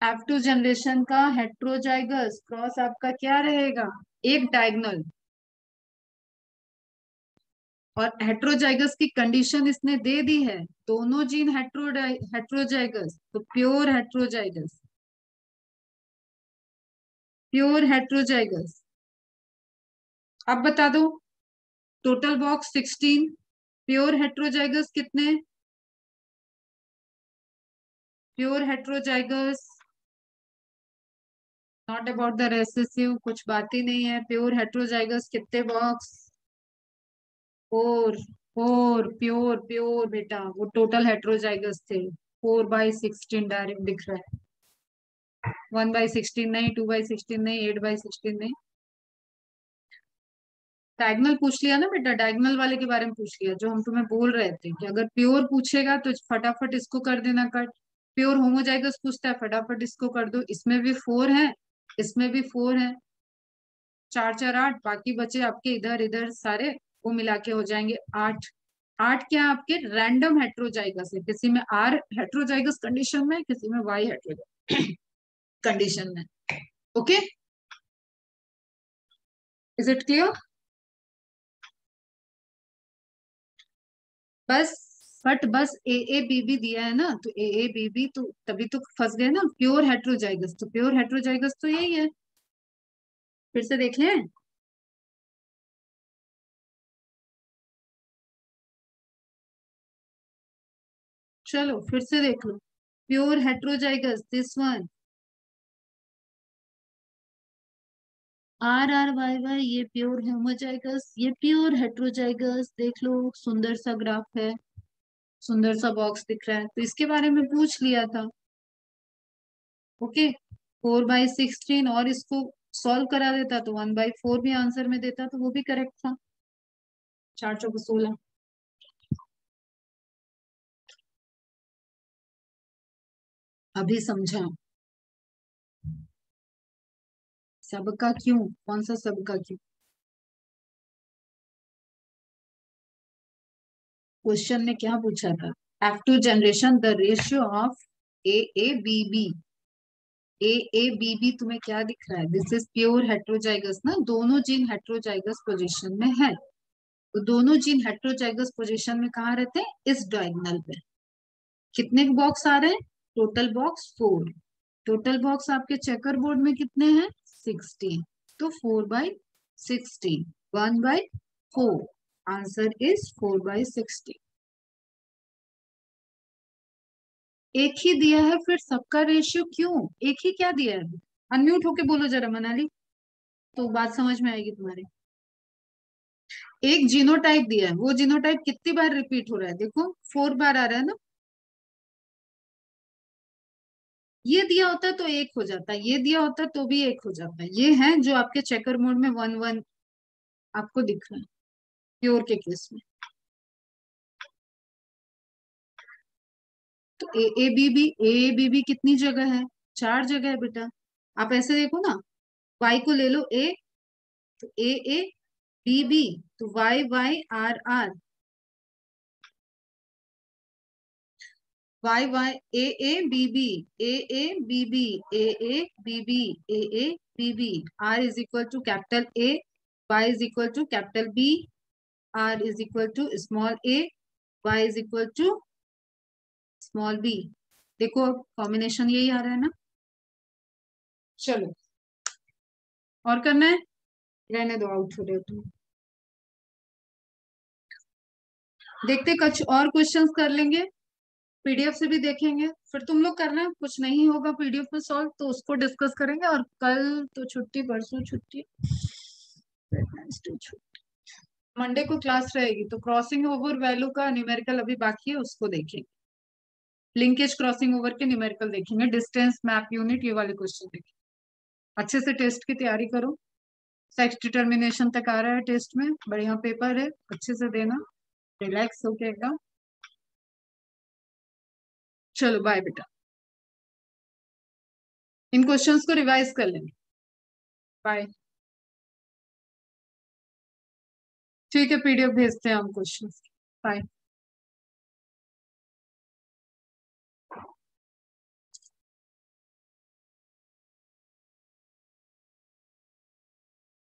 F2 जनरेशन का हेट्रोजाइगस क्रॉस आपका क्या रहेगा? एक डायगोनल। और हेट्रोजाइगस की कंडीशन इसने दे दी है, दोनों जीन हेट्रोजाइगस, तो प्योर हेट्रोजाइगस, प्योर हेट्रोजाइगस। अब बता दो, टोटल बॉक्स 16, प्योर हेट्रोजाइगस कितने? Pure heterozygous not about the recessive, कुछ बात ही नहीं है। प्योर हेट्रोजाइगस कितने बॉक्स? 4। 4 प्योर प्योर बेटा, वो टोटल हेट्रोजाइगस थे। 4/16 डायरेक्ट दिख रहा है, 1/16 नहीं, 2/16 नहीं, 8/16 नहीं। डायगनल पूछ लिया ना बेटा, डायगनल वाले के बारे में पूछ लिया, जो हम तुम्हें बोल रहे थे कि अगर प्योर पूछेगा तो फटाफट इसको कर देना कट। प्योर होमोजाइगस पूछता है, फटाफट इसको कर दो। इसमें भी 4 है, इसमें भी 4 है, 4 4 8, बाकी बचे आपके इधर इधर सारे, वो मिला के हो जाएंगे 8। 8 क्या आपके रैंडम हेट्रोजाइगस है, किसी में आर हेट्रोजाइगस कंडीशन में, किसी में वाई हेट्रोजाइगस कंडीशन में। Okay, is it clear? बस, बट बस ए ए बी बी दिया है ना, तो ए ए बी बी तो तभी तो फंस गए ना। प्योर हेट्रोजाइगस, तो प्योर हेट्रोजाइगस तो यही है। फिर से देख लें, चलो फिर से देख लो। Pure heterozygous this one, RRYY, ये प्योर होमोजाइगस, ये प्योर हेट्रोजाइगस। देख लो सुंदर सा ग्राफ है, सुंदर सा बॉक्स दिख रहा है, तो इसके बारे में पूछ लिया था। ओके, 4/16, और इसको सॉल्व करा देता तो 1/4 भी आंसर में देता, तो वो भी करेक्ट था। 4 चौके 16। अभी समझा सबका क्यों, कौन सा सबका क्यों? क्वेश्चन ने क्या पूछा था? F2 generation the ratio of A A B B, A A B B तुम्हें क्या दिख रहा है? दिस इज प्योर हेट्रोजाइगस ना, दोनों जीन हेट्रोजाइगस पोजीशन में है। तो दोनों जीन हेट्रोजाइगस पोजीशन में कहाँ रहते हैं? इस डायगोनल पे। कितने बॉक्स आ रहे हैं? Total box 4। टोटल बॉक्स आपके चेकर बोर्ड में कितने हैं? 16। तो 4/16, 1/4, आंसर इज 4/16। एक ही दिया है, फिर सबका रेशियो क्यों एक ही क्या दिया है? अनम्यूट होके बोलो जरा मनाली, तो बात समझ में आएगी तुम्हारी। एक जीनोटाइप दिया है, वो जीनोटाइप कितनी बार रिपीट हो रहा है? देखो 4 बार आ रहा है ना। ये दिया होता तो एक हो जाता, ये दिया होता तो भी एक हो जाता। ये है जो आपके चेकर मोड में 1 1 आपको दिख रहा है प्योर के केस में। तो ए ए बी बी कितनी जगह है? 4 जगह है बेटा। आप ऐसे देखो ना, वाई को ले लो ए, तो ए ए बी बी, तो Y Y R R, Y Y A A B B, A A B B, A A B B, A A B B. R is equal to capital A, Y is equal to capital B, R is equal to small A, Y is equal to small B. देखो अब कॉम्बिनेशन यही आ रहा है ना। चलो और करना है? रहने दो, आउट हो रहे हो तुम। देखते कुछ और क्वेश्चंस कर लेंगे। पीडीएफ से भी देखेंगे, फिर तुम लोग करना, कुछ नहीं होगा पीडीएफ में सॉल्व तो उसको डिस्कस करेंगे। और कल तो छुट्टी, परसों छुट्टी, वेडनेसडे छुट्टी, मंडे को क्लास रहेगी। तो क्रॉसिंग ओवर वैल्यू का न्यूमेरिकल अभी बाकी है, उसको देखेंगे। लिंकेज क्रॉसिंग ओवर के न्यूमेरिकल देखेंगे, डिस्टेंस मैप यूनिट, ये वाले क्वेश्चन देखेंगे। अच्छे से टेस्ट की तैयारी करो। सेक्स डिटर्मिनेशन तक आ रहा है टेस्ट में, बढ़िया पेपर है, अच्छे से देना, रिलैक्स होके एकदम। चलो बाय बेटा, इन क्वेश्चंस को रिवाइज कर लेंगे। बाय। ठीक है, पीडीएफ भेजते हैं हम क्वेश्चंस। बाय।